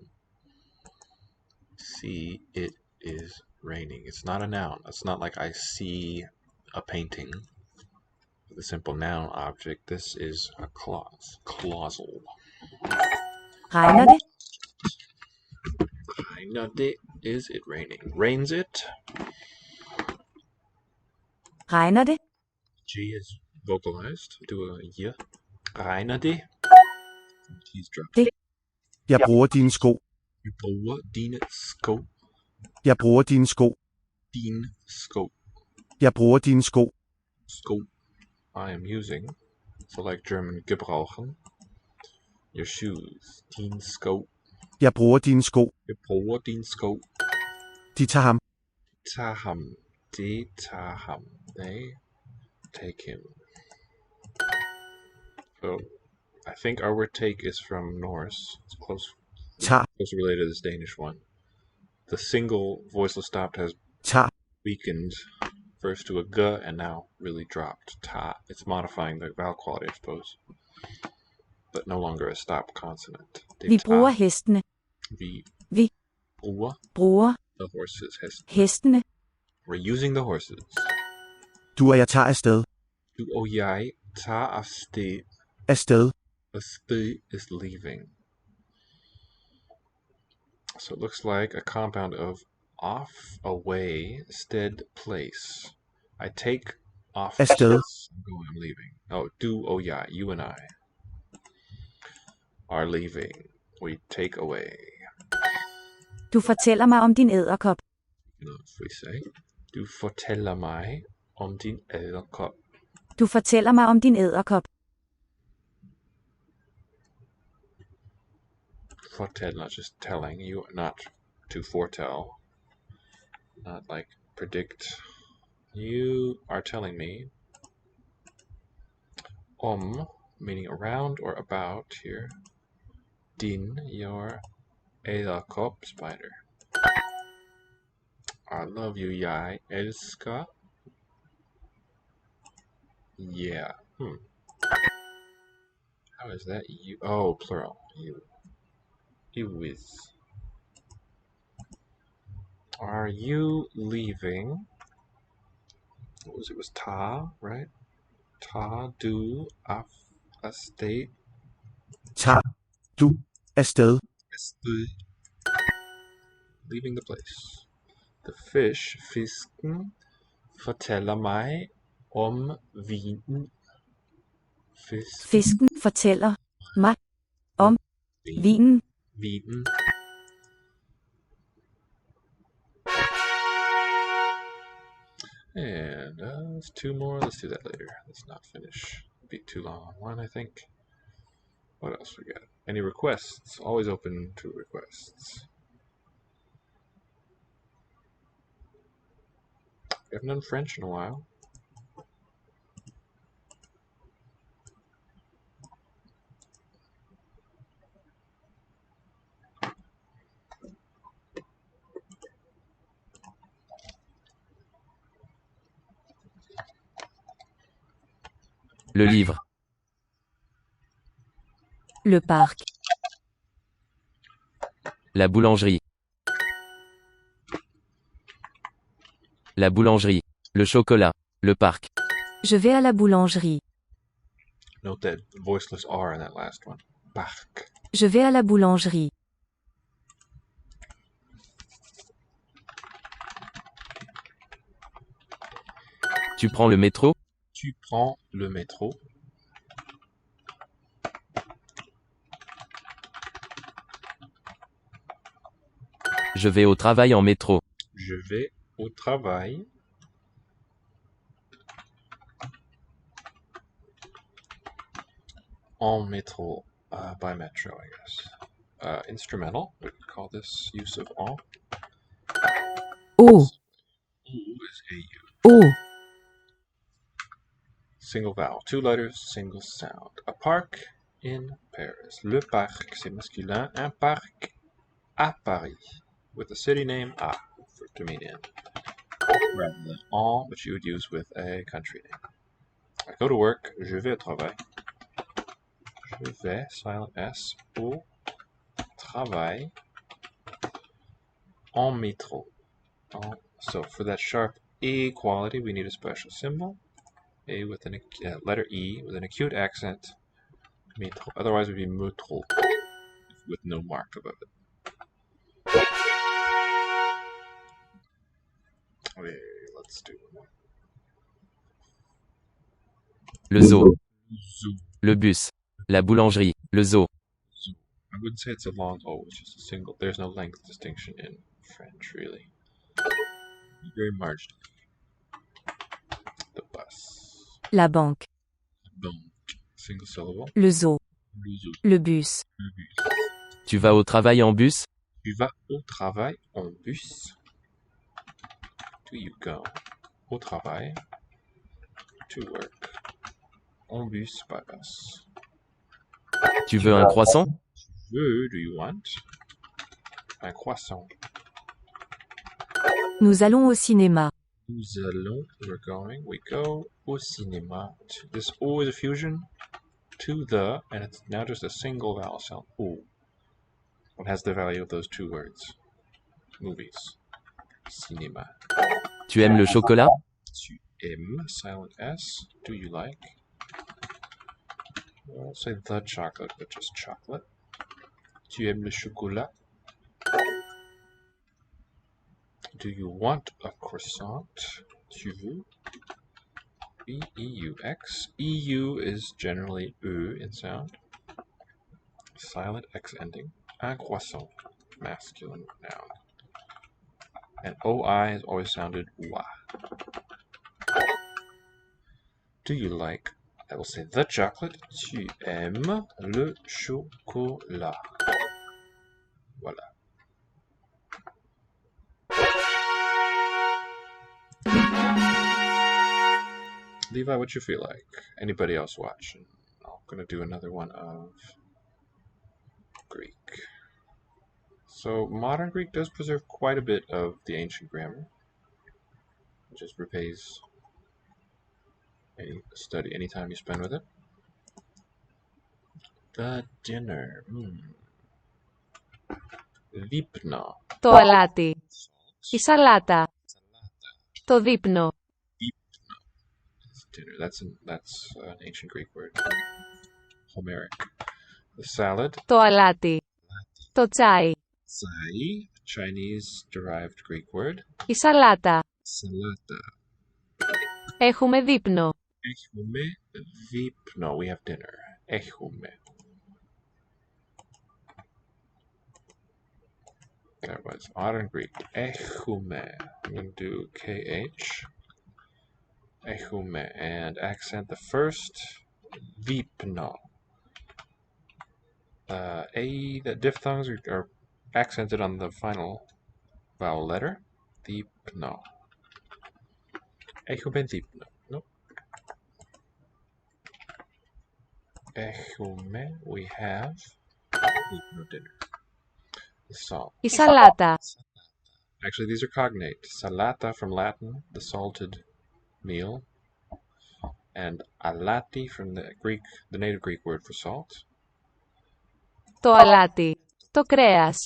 S1: See, it is raining. It's not a noun. It's not like I see a painting with a simple noun object. This is a clause. Clausal.
S10: Regner det?
S1: Regner det? Is it raining? Rains it?
S10: Regner det?
S1: G is vocalized. Do a y. Regner det? T's dropped.
S10: Det.
S12: Jeg bruger dine sko.
S1: Du bruger dine sko.
S12: Jeg bruger dine sko.
S1: Din sko.
S12: Jeg bruger dine sko.
S1: Sko. I am using. So like German gebrauchen. Your shoes. Din sko.
S12: Jeg bruger dine sko.
S1: Jeg bruger din sko.
S12: De tager ham.
S1: Tager ham. De tager ham. They take him. So I think our word take is from Norse. It's closely related to this Danish one. The single voiceless stop has weakened first to a g and now really dropped. Ta. It's modifying the vowel quality, I suppose. But no longer a stop consonant.
S10: Vi bruger hestene.
S1: Vi
S10: bruger
S1: the horses.
S10: Hestene.
S1: We're using the horses.
S12: Du og jeg tager afsted.
S1: Du og jeg tager afsted.
S12: Afsted.
S1: Afsted is leaving. So it looks like a compound of off, away, stead, place. I take off.
S12: Afsted.
S1: I'm leaving. Oh, du og jeg, you and I, are leaving. We take away.
S10: Du fortæller mig om din edderkop.
S1: We say, du fortæller mig om din edderkop.
S10: Du fortæller mig om din edderkop.
S1: Foretell, not just telling you, not to foretell, not like predict. You are telling me meaning around or about here. Din, your edderkop, spider. I love you, jeg elsker. Yeah. How is that you? Oh, plural. You. You is. Are you leaving? What was it? It was ta, right? Ta, du, af, afsted.
S12: Tager du afsted.
S1: Leaving the place. The fish, fisken, fortæller mig om vinen.
S10: Fisken fortæller mig om vinen.
S1: Vinen. And there's two more. Let's do that later. Let's not finish. Be too long on one, I think. What else we got? Any requests? Always open to requests. We haven't done French in a while.
S11: Le livre.
S10: Le parc.
S11: La boulangerie. La boulangerie. Le chocolat. Le parc.
S10: Je vais à la boulangerie.
S1: Note that voiceless R in that last one. Parc.
S10: Je vais à la boulangerie.
S11: Tu prends le métro?
S1: Tu prends le métro.
S11: Je vais au travail en métro.
S1: Je vais au travail. En métro. By metro, I guess. Instrumental. We could call this use of en.
S10: O.
S1: U is AU.
S10: O.
S1: Single vowel. Two letters, single sound. A park in Paris. Le parc, c'est masculin. Un parc à Paris, with the city name à to mean in, rather than en, which you would use with a country name. I go to work, je vais au travail. Je vais, silent S, au travail, en métro. So for that sharp E quality, we need a special symbol. A with an letter E with an acute accent. Métro. Otherwise, it would be métro with no mark above it. Okay, let's do one more.
S11: Le zoo. Le bus. La boulangerie. Le zoo.
S1: I wouldn't say it's a long O, it's just a single. There's no length distinction in French, really. Very marginal. The bus.
S10: La banque.
S1: Banque. Single syllable.
S10: Le zoo.
S1: Le zoo.
S10: Le bus.
S1: Le bus.
S11: Tu vas au travail en bus?
S1: Tu vas au travail en bus. Do you go au travail? To work. En bus, by bus.
S11: Tu veux un croissant?
S1: Do you want? Un croissant.
S10: Nous allons au cinéma.
S1: Nous allons, we're going, we go au cinéma. This O is a fusion to the, and it's now just a single vowel sound. O. It has the value of those two words. Movies. Cinéma.
S11: Tu aimes le chocolat?
S1: Tu aimes, silent S. Do you like? I won't say the chocolate, but just chocolate. Tu aimes le chocolat? Do you want a croissant? Tu veux? E-U-X. EU is generally E in sound. Silent X ending. Un croissant. Masculine noun. And OI has always sounded wa. Do you like? I will say the chocolate. Tu aimes le chocolat? Voilà. Levi, what you feel like? Anybody else watch? I'm gonna do another one of Greek. So modern Greek does preserve quite a bit of the ancient grammar. It just repays any study, any time you spend with it. The dinner. Δείπνο.
S2: Το αλάτι. Η σαλάτα. Το δείπνο.
S1: Dinner. That's an ancient Greek word. Homeric. The salad.
S2: Το αλάτι. Το τσάι.
S1: Tsai, Chinese derived Greek word.
S2: Η σαλάτα.
S1: Salata.
S2: Έχουμε δείπνο.
S1: Έχουμε δείπνο. We have dinner. Έχουμε. That was modern Greek. Έχουμε. I'm going to do KH. Έχουμε. And accent the first. Δείπνο. The diphthongs are accented on the final vowel letter. Δείπνο. Έχουμε δείπνο. No. Έχουμε. We have δείπνο dinner. The salt.
S2: Η σαλάτα.
S1: Actually, these are cognate. Salata from Latin, the salted meal, and alati from the native Greek word for salt.
S2: Το αλάτι. Το κρέας.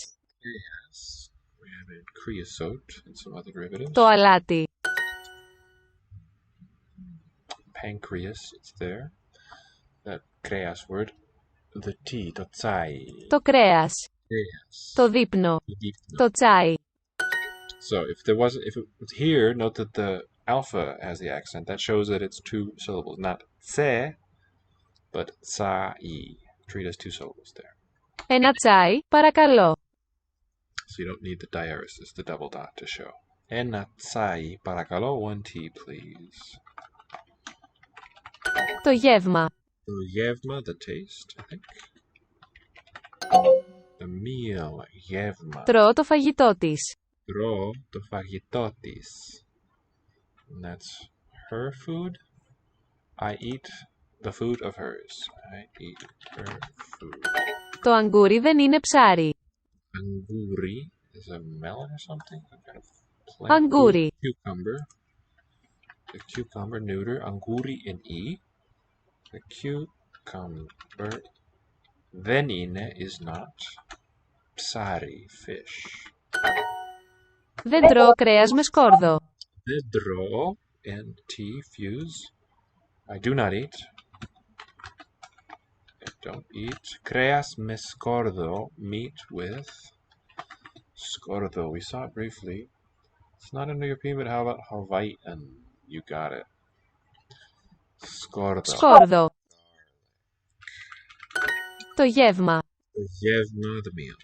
S1: Yes, we have it creosote and some other derivatives.
S2: Το αλάτι.
S1: Pancreas, it's there. That kreas word. The T, το τσάι.
S2: Το κρέας.
S1: Kreas.
S2: Το δείπνο. Το τσάι.
S1: So if it was here, note that the alpha has the accent. That shows that it's two syllables, not tse, but tsai. Treat as two syllables there.
S2: Ένα τσάι, παρακαλώ.
S1: So you don't need the diaresis, the double dot to show. Ένα τσάι, παρακαλώ, one T, please.
S2: Το γεύμα.
S1: The γεύμα, the taste, I think. The meal, γεύμα.
S2: Τρώω το φαγητό της.
S1: Τρώω το φαγητό της. And that's her food. I eat the food of hers. I eat her food.
S2: Το αγκούρι δεν είναι ψάρι.
S1: Anguri is a melon or something? Some kind of plant.
S2: Anguri.
S1: Cucumber. The cucumber, neuter. Anguri in E. The cucumber. Δεν είναι is not. Ψάρι, fish.
S2: Δεν τρώω κρέας με σκόρδο.
S1: Δεν τρώω and T, fuse. I do not eat. I don't eat. Κρέας με σκόρδο, meat with σκόρδο. We saw it briefly. It's not Indo-European, but how about Hawaiian? You got it. Σκόρδο.
S2: Σκόρδο. Το γεύμα.
S1: Το γεύμα, the meal.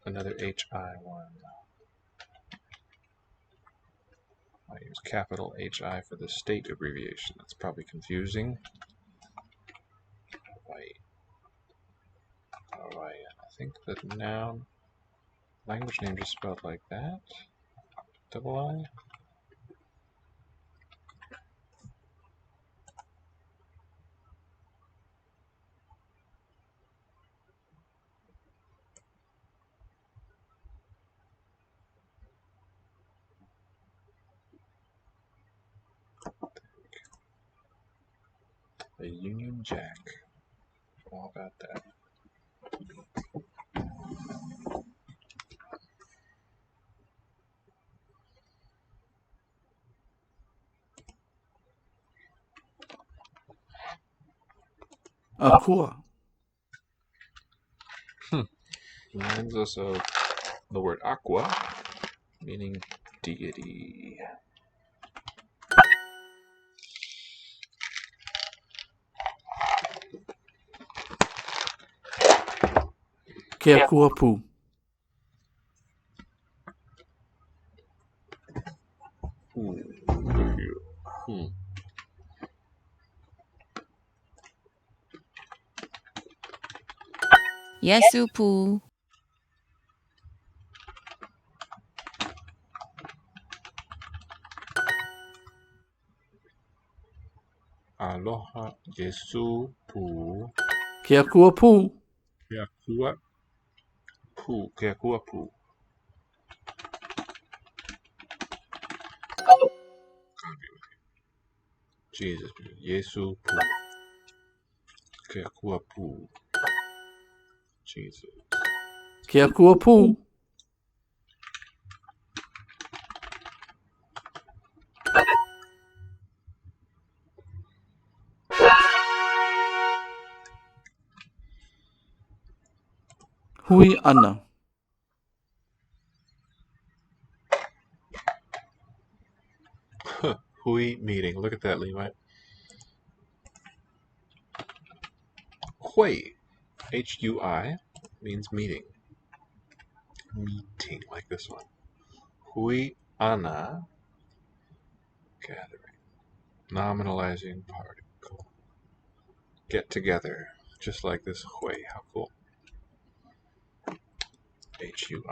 S1: Another HI one. I use capital HI for the state abbreviation. That's probably confusing. Hawaii. I think the noun language name just spelled like that. Double I. The Union Jack. All about that.
S4: Aqua.
S1: Reminds us of the word aqua, meaning deity.
S4: Keakuapu.
S10: Yesupu.
S1: Aloha Yesu pu.
S4: Keakuapu.
S1: Keakua pu. Keakua pu. Jesus, Yesu pu. Keakua pu. Jesus.
S4: Keakuapu. Hui ana.
S1: Hui meeting. Look at that, Levi. Hui. Hui means meeting. Meeting, like this one. Hui ana. Gathering. Nominalizing particle. Get together. Just like this hui. How cool. Hui. H-U-I-H-Q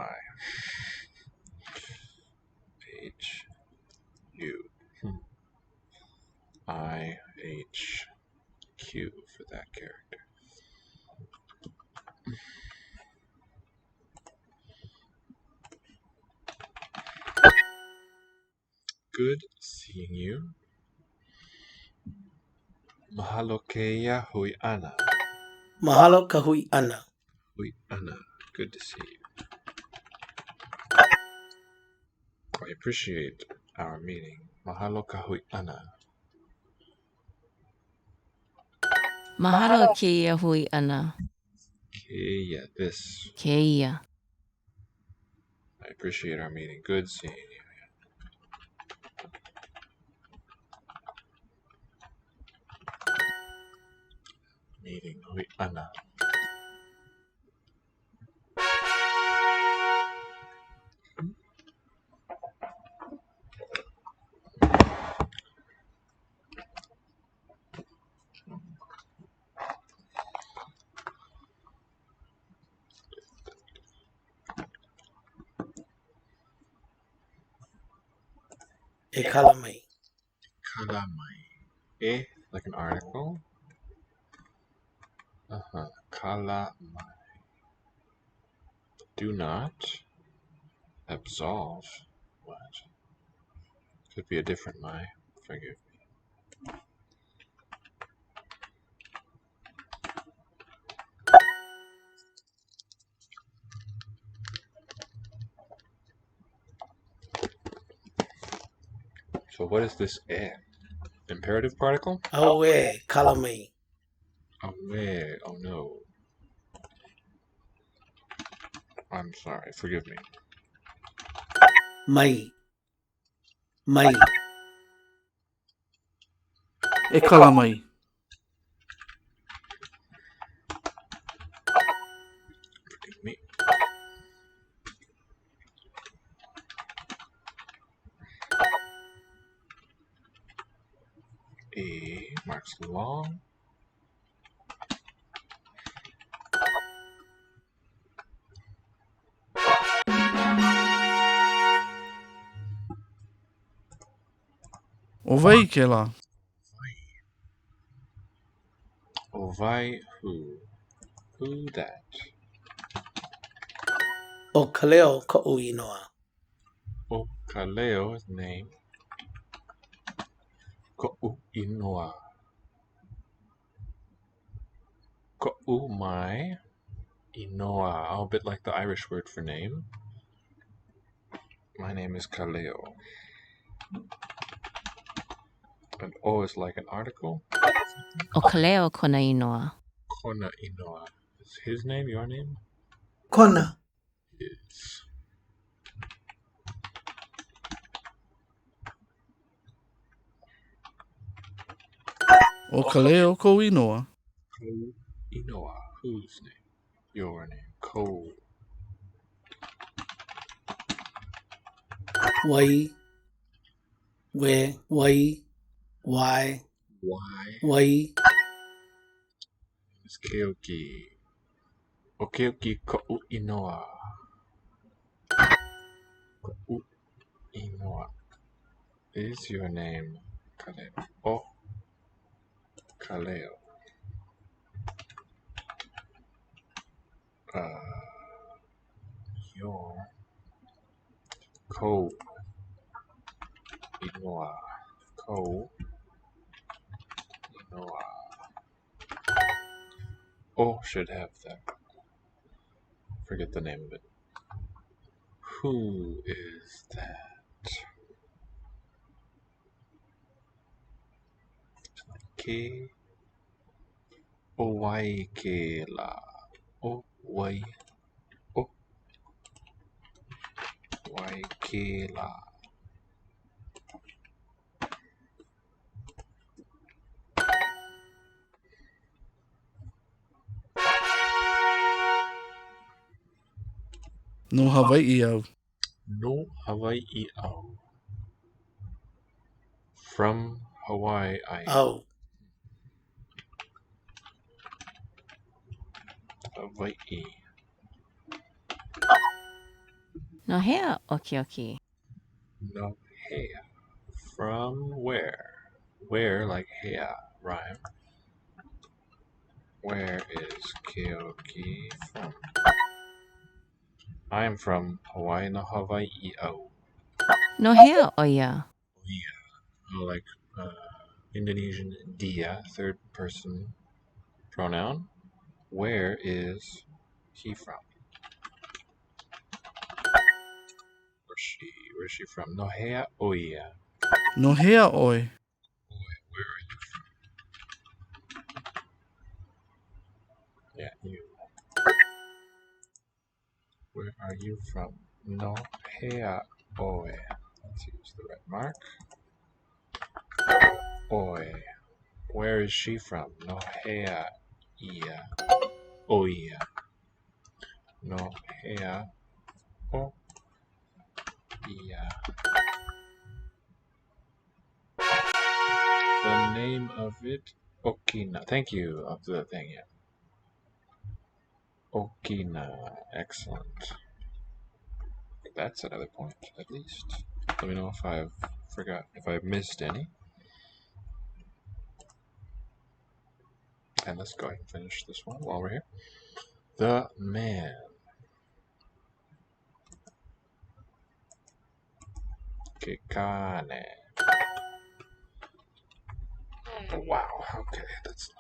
S1: for that character. Good seeing you. Mahalo keia hui ana.
S13: Mahalo kahui ana.
S1: Hui ana. Good to see you. I appreciate our meeting. Mahalo kahui ana.
S10: Mahalo keia hui ana.
S1: Keia, this.
S10: Keia.
S1: I appreciate our meeting. Good seeing you. Meeting hui ana.
S13: E kalamai.
S1: Kalamai. like an article. Kala mai. Do not absolve. What? Could be a different mai. Forgive me. So what is this e? Imperative particle?
S13: Awe, kalame.
S1: Away. Oh no. I'm sorry. Forgive me.
S13: Mai. Mai.
S4: E kala mai.
S1: Forgive me. E marks long.
S4: Ovai ke la.
S1: Ovai who? Who that?
S13: O kaleo ko'u inoa.
S1: O kaleo is name. Ko'u inoa. Ko'u mai inoa. Oh, a bit like the Irish word for name. My name is Kaleo. And O is like an article.
S2: O kaleo kona inoa.
S1: Kona inoa. Is his name your name?
S13: Kona.
S1: Is.
S4: O ka leo ko inoa.
S1: Ko inoa. Whose name? Your name. Ko.
S13: Wai. Where. Wai. Why.
S1: Why?
S13: Wai.
S1: It's Keoki. Okeoki ko'u inoa. Ko'u inoa. Is your name Kaleo? O Kaleo. Your Ko inoa. Ko inoa. O should have that. Forget the name of it. Who is that? Ke Owai ke la. O wai. O wai ke la.
S4: No Hawaii au.
S1: No Hawaii au. From Hawaii I am.
S13: Au.
S1: Hawaii.
S2: No hea okioki.
S1: No hea. From where? Where like hea rhyme. Where is Keoki from? I am from Hawaii no Hawaii au.
S2: No hea oia.
S1: Oh, like Indonesian dia, third person pronoun. Where is he from? Where's she from? No hea oia.
S4: No hea oi.
S1: Where are you from? Yeah, you. Where are you from? No hea oe. Let's use the red mark. Oe. Where is she from? No hea ia. Oia. No hea o ia. The name of it, Okina. Thank you of the thing, yeah. Okina. Excellent. That's another point, at least. Let me know if I've missed any. And let's go ahead and finish this one while we're here. The man. Kekane. Wow, okay, that's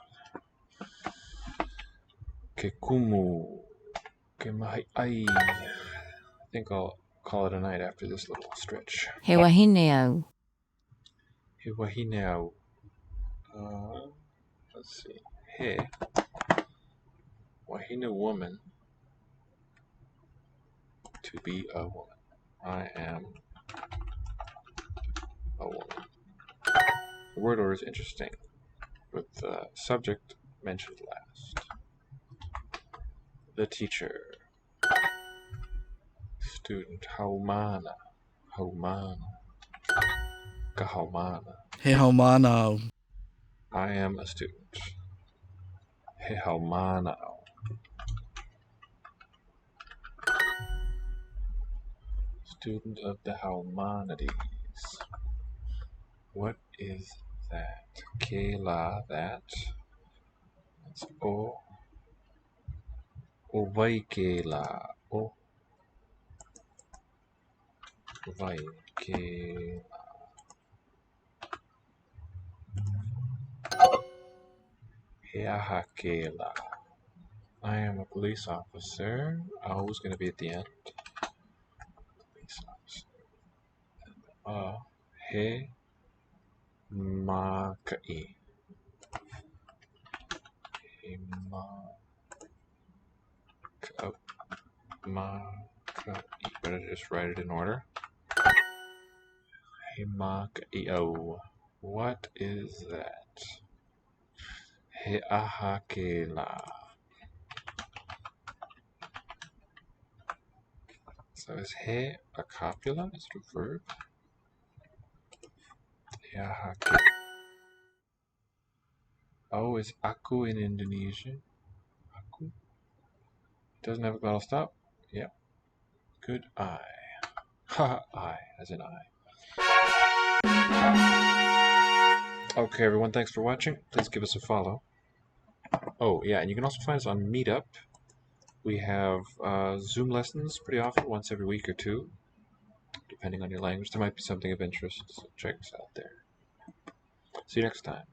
S1: Kekumu. Kemai. I think I'll call it a night after this little stretch.
S10: He wahine au.
S1: He wahine. Let's see. He wahine woman. To be a woman. I am a woman. The word order is interesting, with the subject mentioned last. The teacher. Student. Haumana. Haumana. Kahaumana.
S4: He haumana.
S1: I am a student. He haumana. Student of the humanities. What is that? Kela, that. That's O. Ovaikela. O. Ovaikela. Heahakela. I am a police officer. O's going to be at the end. Police officer. He. Makai. He Makai. Better just write it in order. Himakio. What is that? Heahakela. So is he a copula? Is it a verb? Heahakela. Oh, is aku in Indonesian? Aku? Doesn't have a glottal stop? Yep. Good eye. Ha, eye, as in eye. Okay, everyone, thanks for watching. Please give us a follow. Oh, yeah, and you can also find us on Meetup. We have Zoom lessons pretty often, once every week or two, depending on your language. There might be something of interest, so check us out there. See you next time.